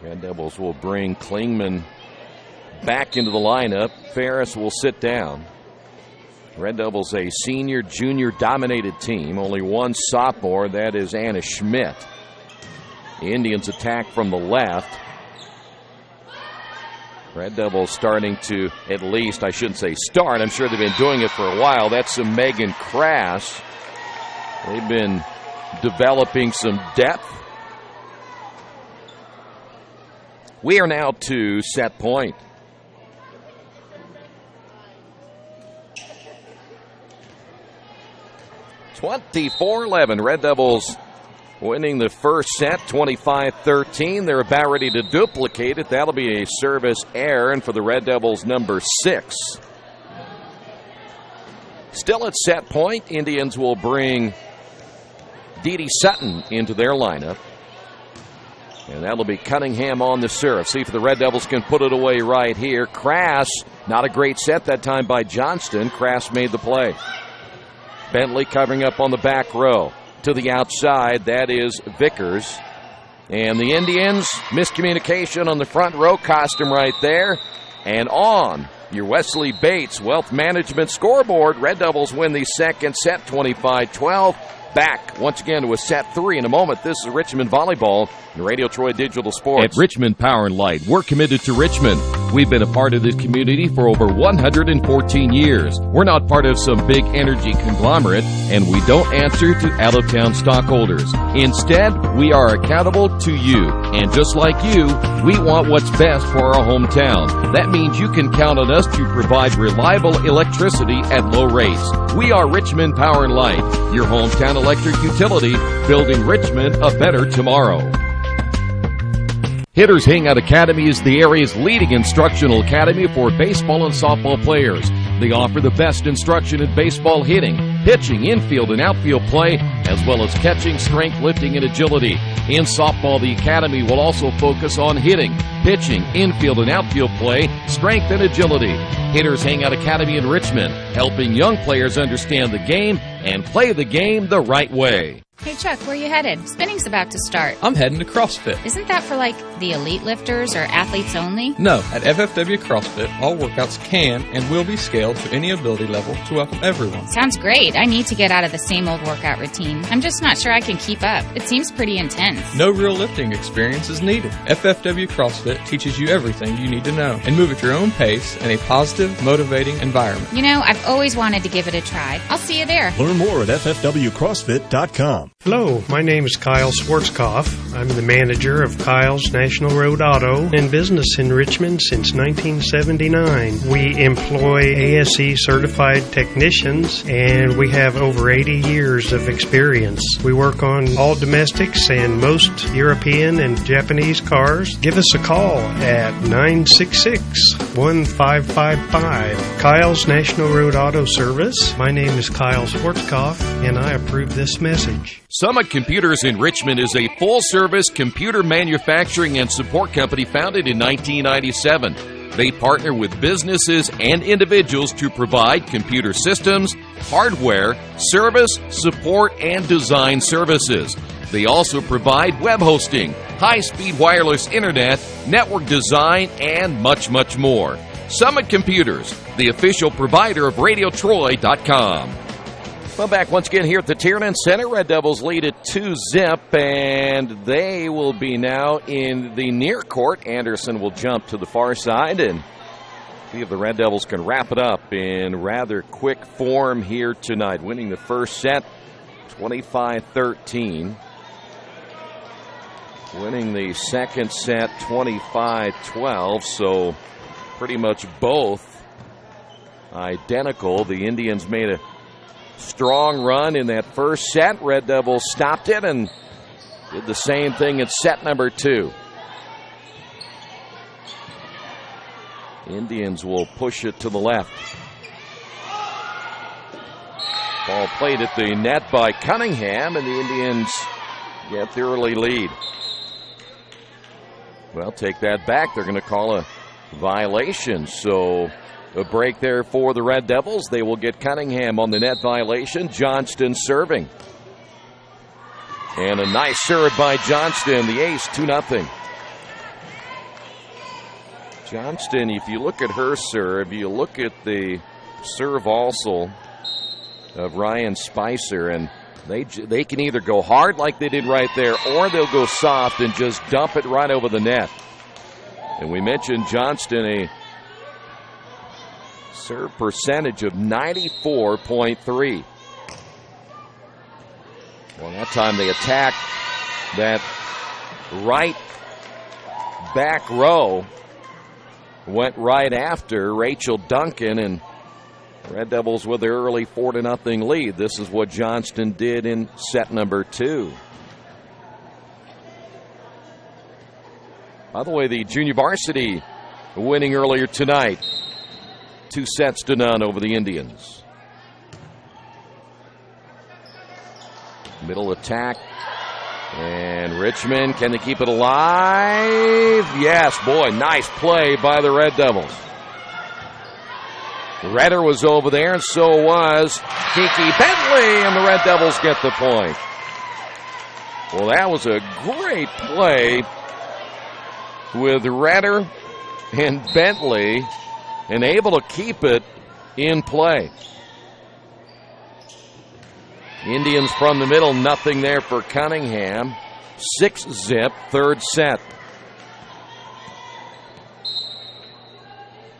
S1: Red Devils will bring Klingman back into the lineup. Ferris will sit down. Red Devils a senior, junior dominated team. Only one sophomore, that is Anna Schmidt. The Indians attack from the left. Red Devils starting to, at least, I shouldn't say start, I'm sure they've been doing it for a while. That's some Megan Crass. They've been developing some depth. We are now to set point. (24-11). Red Devils winning the first set, 25-13. They're about ready to duplicate it. That'll be a service error, and for the Red Devils, number 6. Still at set point, Indians will bring Dee Dee Sutton into their lineup. And that'll be Cunningham on the serve. See if the Red Devils can put it away right here. Crass, not a great set that time by Johnston. Crass made the play. Bentley covering up on the back row. To the outside, that is Vickers. And the Indians, miscommunication on the front row, cost him right there. And on your Wesley Bates Wealth Management scoreboard, Red Devils win the second set, 25-12. Back once again to a set 3 in a moment. This is Richmond Volleyball and Radio Troy Digital Sports.
S12: At Richmond Power and Light, we're committed to Richmond. We've been a part of this community for over 114 years. We're not part of some big energy conglomerate, and we don't answer to out-of-town stockholders. Instead, we are accountable to you. And just like you, we want what's best for our hometown. That means you can count on us to provide reliable electricity at low rates. We are Richmond Power and Light, your hometown electric utility, building Richmond a better tomorrow. Hitters Hangout Academy is the area's leading instructional academy for baseball and softball players. They offer the best instruction in baseball hitting, pitching, infield and outfield play, as well as catching, strength, lifting, and agility. In softball, the academy will also focus on hitting, pitching, infield and outfield play, strength, and agility. Hitters Hangout Academy in Richmond, helping young players understand the game and play the game the right way.
S16: Hey Chuck, where you headed? Spinning's about to start.
S17: I'm heading to CrossFit.
S16: Isn't that for like the elite lifters or athletes only?
S17: No, at FFW CrossFit, all workouts can and will be scaled to any ability level to welcome everyone.
S16: Sounds great. I need to get out of the same old workout routine. I'm just not sure I can keep up. It seems pretty intense.
S17: No real lifting experience is needed. FFW CrossFit teaches you everything you need to know and move at your own pace in a positive, motivating environment.
S16: You know, I've always wanted to give it a try. I'll see you there.
S4: Learn more at ffwcrossfit.com.
S18: Hello, my name is Kyle Schwarzkopf. I'm the manager of Kyle's National Road Auto, in business in Richmond since 1979. We employ ASE certified technicians, and we have over 80 years of experience. We work on all domestics and most European and Japanese cars. Give us a call at 966-1555. Kyle's National Road Auto Service. My name is Kyle Schwarzkopf, and I approve this message.
S12: Summit Computers in Richmond is a full-service computer manufacturing and support company founded in 1997. They partner with businesses and individuals to provide computer systems, hardware, service, support, and design services. They also provide web hosting, high-speed wireless internet, network design, and much, much more. Summit Computers, the official provider of RadioTroy.com.
S1: Well, back once again here at the Tiernan Center. Red Devils lead at 2-0, and they will be now in the near court. Anderson will jump to the far side, and see if the Red Devils can wrap it up in rather quick form here tonight. Winning the first set, 25-13. Winning the second set, 25-12, so pretty much both identical. The Indians made a strong run in that first set. Red Devils stopped it and did the same thing in set number 2. Indians will push it to the left. Ball played at the net by Cunningham, and the Indians get the early lead. Well, take that back. They're going to call a violation. So a break there for the Red Devils. They will get Cunningham on the net violation. Johnston serving. And a nice serve by Johnston, the ace, 2-0. Johnston, if you look at her serve, you look at the serve also of Ryan Spicer, and they can either go hard like they did right there, or they'll go soft and just dump it right over the net. And we mentioned Johnston, a serve percentage of 94.3. Well, that time they attacked that right back row, went right after Rachel Duncan, and Red Devils with their early 4-0 lead. This is what Johnston did in set number 2. By the way, the junior varsity winning earlier tonight, 2-0 over the Indians. Middle attack, and Richmond, can they keep it alive? Yes, boy, nice play by the Red Devils. Redder was over there, and so was Kiki Bentley, and the Red Devils get the point. Well, that was a great play with Redder and Bentley, and able to keep it in play. Indians from the middle, nothing there for Cunningham. 6-0, third set.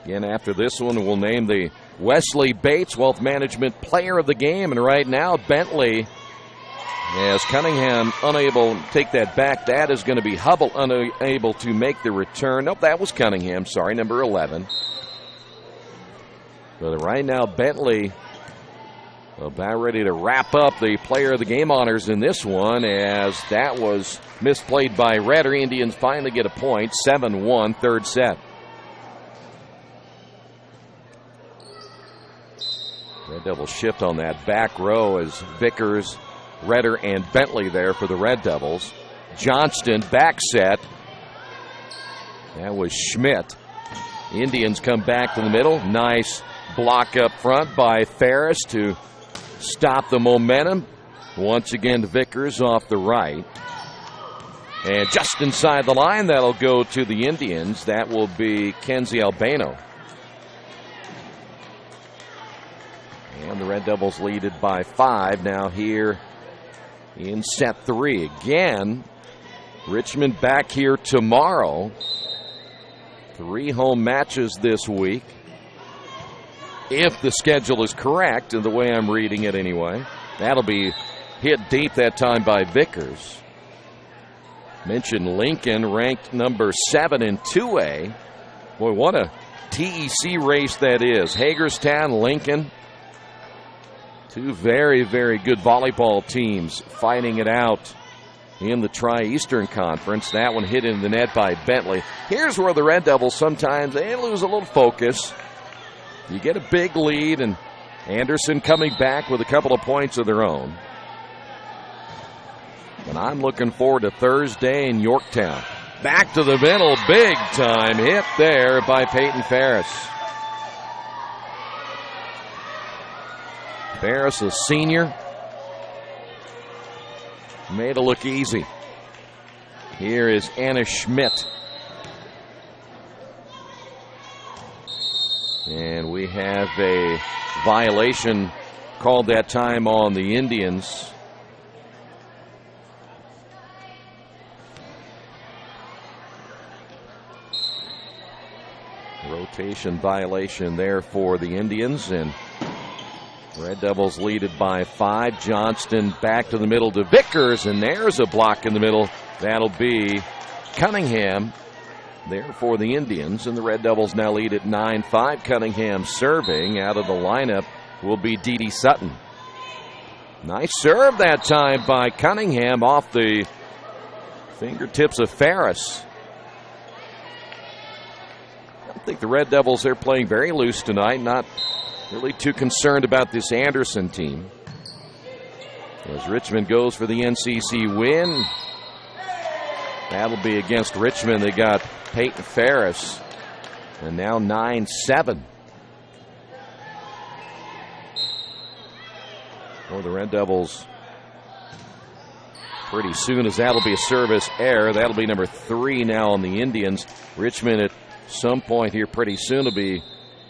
S1: Again, after this one, we'll name the Wesley Bates Wealth Management Player of the Game. And right now, Bentley, as Cunningham unable to take that back, that is going to be Hubble unable to make the return. Nope, that was Cunningham, sorry, number 11. But right now, Bentley about ready to wrap up the Player of the Game honors in this one, as that was misplayed by Redder. Indians finally get a point, 7-1, third set. Red Devils shift on that back row as Vickers, Redder, and Bentley there for the Red Devils. Johnston back set. That was Schmidt. Indians come back to the middle. Nice block up front by Ferris to stop the momentum. Once again, Vickers off the right. And just inside the line, that'll go to the Indians. That will be Kenzie Albano. And the Red Devils lead it by 5 now here in set 3. Again, Richmond back here tomorrow. 3 home matches this week, if the schedule is correct, and the way I'm reading it anyway. That'll be hit deep that time by Vickers. Mentioned Lincoln ranked number 7 in 2A. Boy, what a TEC race that is. Hagerstown, Lincoln. Two very, very good volleyball teams fighting it out in the Tri-Eastern Conference. That one hit into the net by Bentley. Here's where the Red Devils sometimes they lose a little focus. You get a big lead, and Anderson coming back with a couple of points of their own. And I'm looking forward to Thursday in Yorktown. Back to the middle, big time hit there by Peyton Ferris. Ferris, a senior, made it look easy. Here is Anna Schmidt. And we have a violation called that time on the Indians. Rotation violation there for the Indians, and Red Devils lead it by 5. Johnston back to the middle to Vickers, and there's a block in the middle. That'll be Cunningham there for the Indians, and the Red Devils now lead at 9-5. Cunningham serving. Out of the lineup will be Dee Dee Sutton. Nice serve that time by Cunningham off the fingertips of Ferris. I think the Red Devils, they're playing very loose tonight, not really too concerned about this Anderson team. As Richmond goes for the NCC win, that'll be against Richmond. They got Peyton Ferris, and now 9-7. For the Red Devils, pretty soon as that'll be a service error. That'll be number 3 now on the Indians. Richmond at some point here pretty soon will be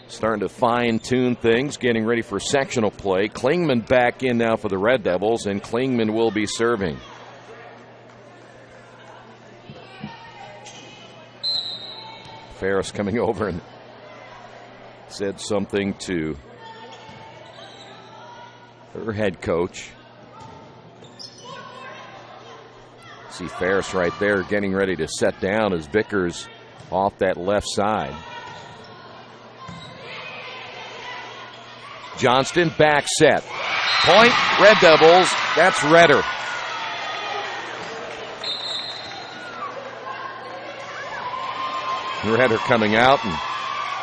S1: starting to fine-tune things, getting ready for sectional play. Klingman back in now for the Red Devils, and Klingman will be serving. Ferris coming over and said something to her head coach. See Ferris right there getting ready to set down as Vickers off that left side. Johnston back set. Point, Red Devils. That's Redder. Redder coming out and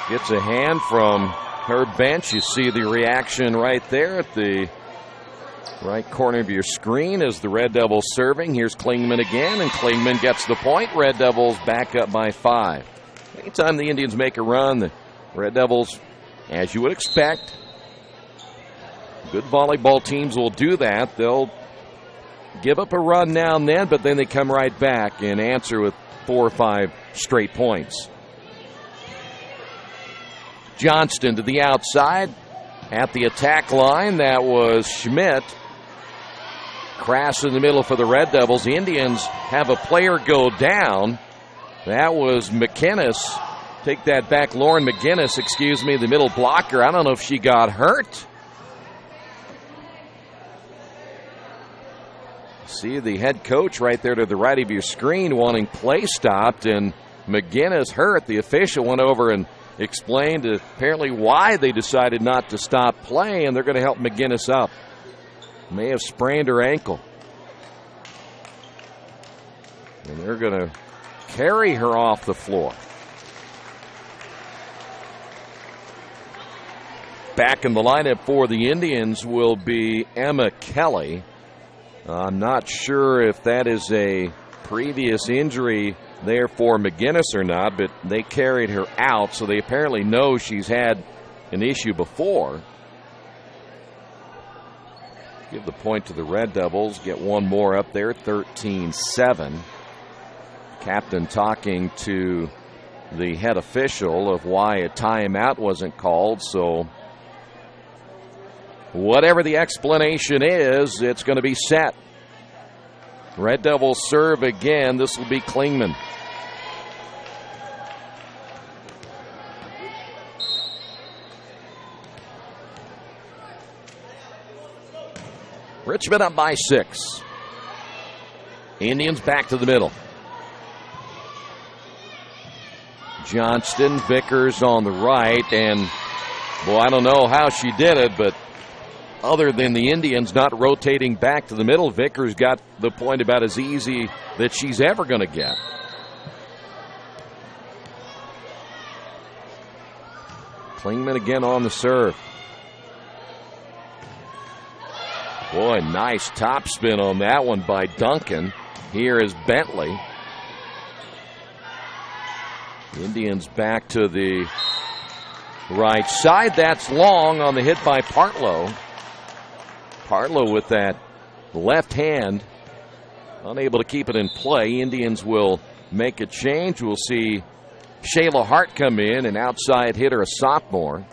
S1: gets a hand from her bench. You see the reaction right there at the right corner of your screen as the Red Devils serving. Here's Klingman again, and Klingman gets the point. Red Devils back up by 5. Anytime the Indians make a run, the Red Devils, as you would expect, good volleyball teams will do that. They'll give up a run now and then, but then they come right back and answer with 4 or 5 straight points. Johnston to the outside at the attack line. That was Schmidt. Crass in the middle for the Red Devils. The Indians have a player go down. That was McGinnis. Take that back. Lauren McGinnis, the middle blocker. I don't know if she got hurt. See the head coach right there to the right of your screen wanting play stopped, and McGinnis hurt. The official went over and explained apparently why they decided not to stop play, and they're going to help McGinnis up. May have sprained her ankle. And they're going to carry her off the floor. Back in the lineup for the Indians will be Emma Kelly. I'm not sure if that is a previous injury there for McGinnis or not, but they carried her out, so they apparently know she's had an issue before. Give the point to the Red Devils. Get one more up there, 13-7. Captain talking to the head official of why a timeout wasn't called, so whatever the explanation is, it's going to be set. Red Devils serve again. This will be Klingman. Richmond up by 6. Indians back to the middle. Johnston, Vickers on the right, and, well, I don't know how she did it, but other than the Indians not rotating back to the middle, Vickers got the point about as easy that she's ever going to get. Klingman again on the serve. Boy, nice topspin on that one by Duncan. Here is Bentley. Indians back to the right side. That's long on the hit by Partlow. Partlow with that left hand, unable to keep it in play. Indians will make a change. We'll see Shayla Hart come in, an outside hitter, a sophomore.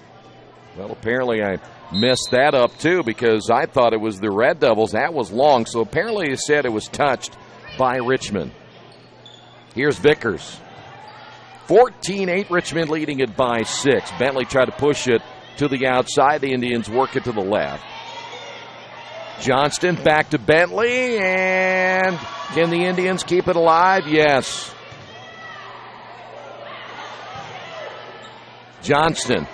S1: Well, apparently I messed that up too because I thought it was the Red Devils. That was long, so apparently he said it was touched by Richmond. Here's Vickers. 14-8, Richmond leading it by 6. Bentley tried to push it to the outside. The Indians work it to the left. Johnston back to Bentley, and can the Indians keep it alive? Yes. Johnston,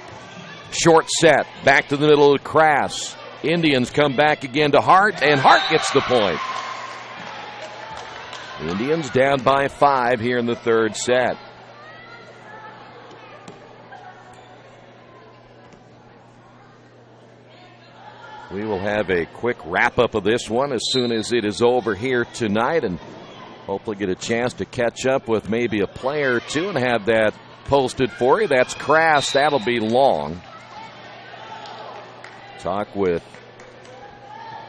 S1: short set, back to the middle of the Crass. Indians come back again to Hart, and Hart gets the point. Indians down by 5 here in the third set. We will have a quick wrap-up of this one as soon as it is over here tonight, and hopefully get a chance to catch up with maybe a player or two and have that posted for you. That's Crass. That'll be long. Talk with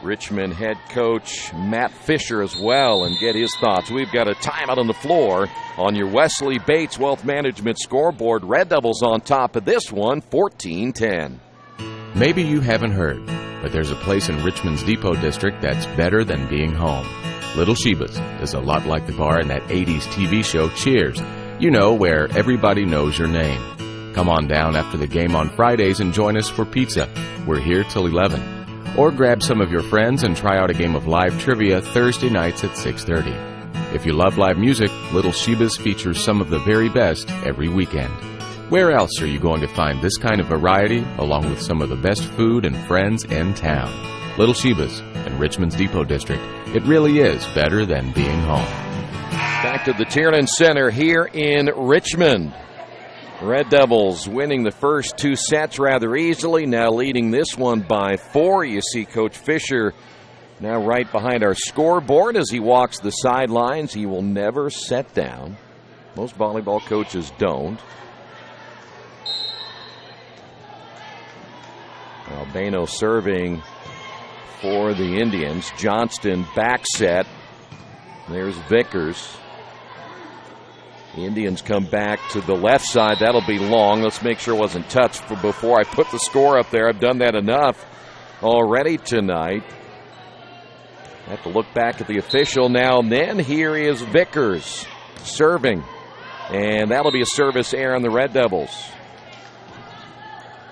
S1: Richmond head coach Matt Fisher as well and get his thoughts. We've got a timeout on the floor on your Wesley Bates Wealth Management scoreboard. Red Devils on top of this one, 14-10.
S5: Maybe you haven't heard, but there's a place in Richmond's Depot District that's better than being home. Little Sheba's is a lot like the bar in that 80s TV show Cheers. You know, where everybody knows your name. Come on down after the game on Fridays and join us for pizza. We're here till 11. Or grab some of your friends and try out a game of live trivia Thursday nights at 6:30. If you love live music, Little Sheba's features some of the very best every weekend. Where else are you going to find this kind of variety, along with some of the best food and friends in town? Little Sheba's in Richmond's Depot District. It really is better than being home.
S1: Back to the Tiernan Center here in Richmond. Red Devils winning the first 2 sets rather easily, now leading this one by 4. You see Coach Fisher now right behind our scoreboard as he walks the sidelines. He will never set down. Most volleyball coaches don't. Albano serving for the Indians. Johnston back set. There's Vickers. The Indians come back to the left side. That'll be long. Let's make sure it wasn't touched before I put the score up there. I've done that enough already tonight. I have to look back at the official now and then. Here is Vickers serving. And that'll be a service error on the Red Devils.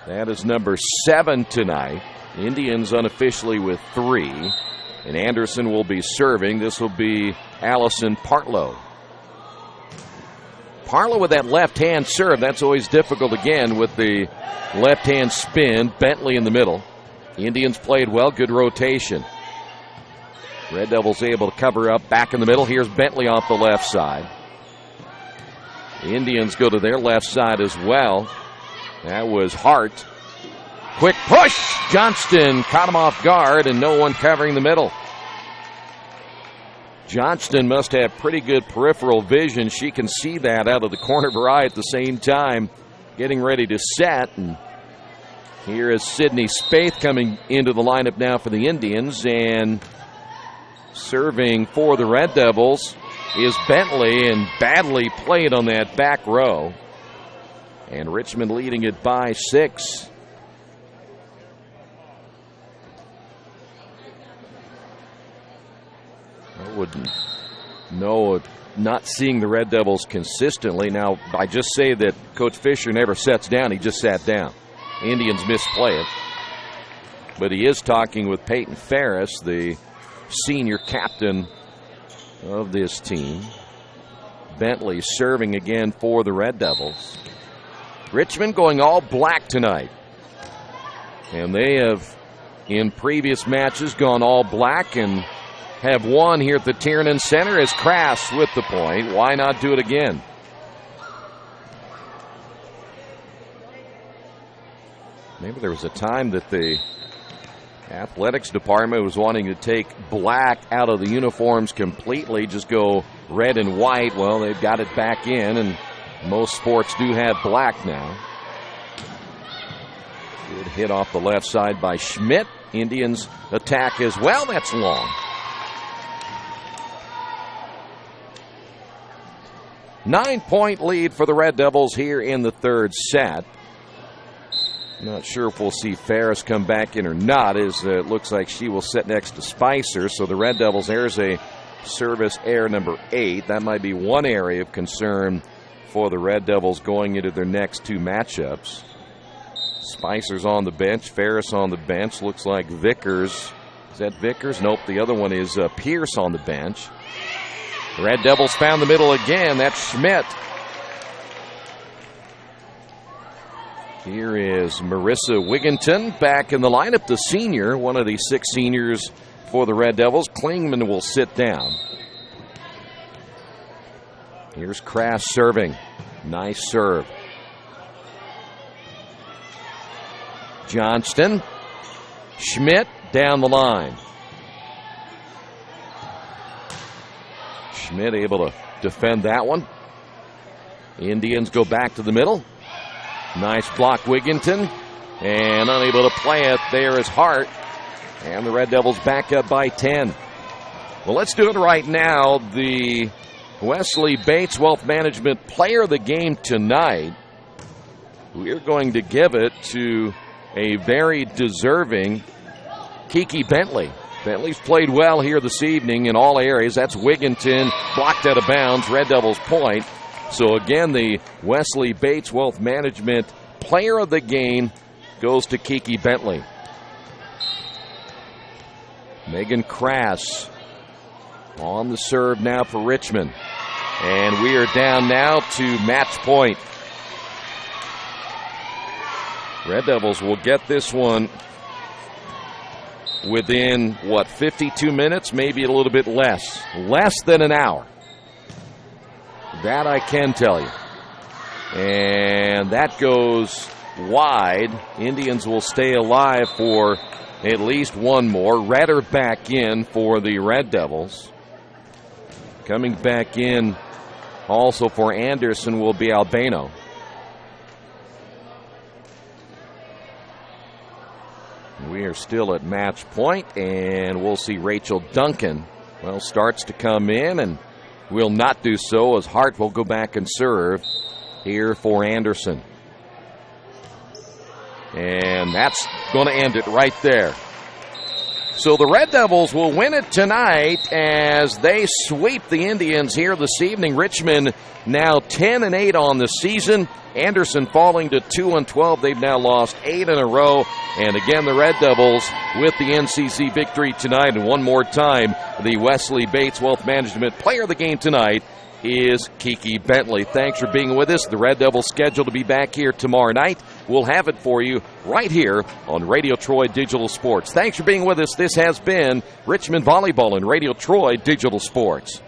S1: That is number 7 tonight. Indians unofficially with 3. And Anderson will be serving. This will be Allison Partlow. Partlow with that left-hand serve. That's always difficult again with the left-hand spin. Bentley in the middle. The Indians played well. Good rotation. Red Devils able to cover up back in the middle. Here's Bentley off the left side. The Indians go to their left side as well. That was Hart. Quick push. Johnston caught him off guard and no one covering the middle. Johnston must have pretty good peripheral vision. She can see that out of the corner of her eye at the same time, getting ready to set. And here is Sydney Spaeth coming into the lineup now for the Indians, and serving for the Red Devils is Bentley, and badly played on that back row. And Richmond leading it by 6. I wouldn't know, not seeing the Red Devils consistently. Now, I just say that Coach Fisher never sets down. He just sat down. Indians misplay it. But he is talking with Peyton Ferris, the senior captain of this team. Bentley serving again for the Red Devils. Richmond going all black tonight. And they have, in previous matches, gone all black and have won here at the Tiernan Center as Crass with the point. Why not do it again? Maybe there was a time that the athletics department was wanting to take black out of the uniforms completely, just go red and white. Well, they've got it back in, and most sports do have black now. Good hit off the left side by Schmidt. Indians attack as well. That's long. Nine-point lead for the Red Devils here in the third set. Not sure if we'll see Ferris come back in or not, as it looks like she will sit next to Spicer. So the Red Devils, there's a service error number 8. That might be one area of concern for the Red Devils going into their next two matchups. Spicer's on the bench, Ferris on the bench. Looks like Vickers. Is that Vickers? Nope, the other one is Pierce on the bench. The Red Devils found the middle again. That's Schmidt. Here is Marissa Wigginton back in the lineup, the senior, one of the 6 seniors for the Red Devils. Klingman will sit down. Here's Crass serving. Nice serve. Johnston. Schmidt down the line. Schmidt able to defend that one. Indians go back to the middle. Nice block, Wigginton. And unable to play it. There is Hart. And the Red Devils back up by 10. Well, let's do it right now. The Wesley Bates Wealth Management Player of the Game tonight. We're going to give it to a very deserving Kiki Bentley. Bentley's played well here this evening in all areas. That's Wigginton, blocked out of bounds. Red Devils point. So again, the Wesley Bates Wealth Management Player of the Game goes to Kiki Bentley. Megan Crass on the serve now for Richmond. And we are down now to match point. Red Devils will get this one within, 52 minutes? Maybe a little bit less. Less than an hour. That I can tell you. And that goes wide. Indians will stay alive for at least one more. Redder back in for the Red Devils. Coming back in also for Anderson will be Albano. We are still at match point, and we'll see Rachel Duncan, starts to come in and will not do so as Hart will go back and serve here for Anderson. And that's going to end it right there. So the Red Devils will win it tonight as they sweep the Indians here this evening. Richmond now 10-8 on the season. Anderson falling to 2-12. They've now lost 8 in a row. And again, the Red Devils with the NCC victory tonight. And one more time, the Wesley Bates Wealth Management Player of the Game tonight is Kiki Bentley. Thanks for being with us. The Red Devils scheduled to be back here tomorrow night. We'll have it for you right here on Radio Troy Digital Sports. Thanks for being with us. This has been Richmond Volleyball and Radio Troy Digital Sports.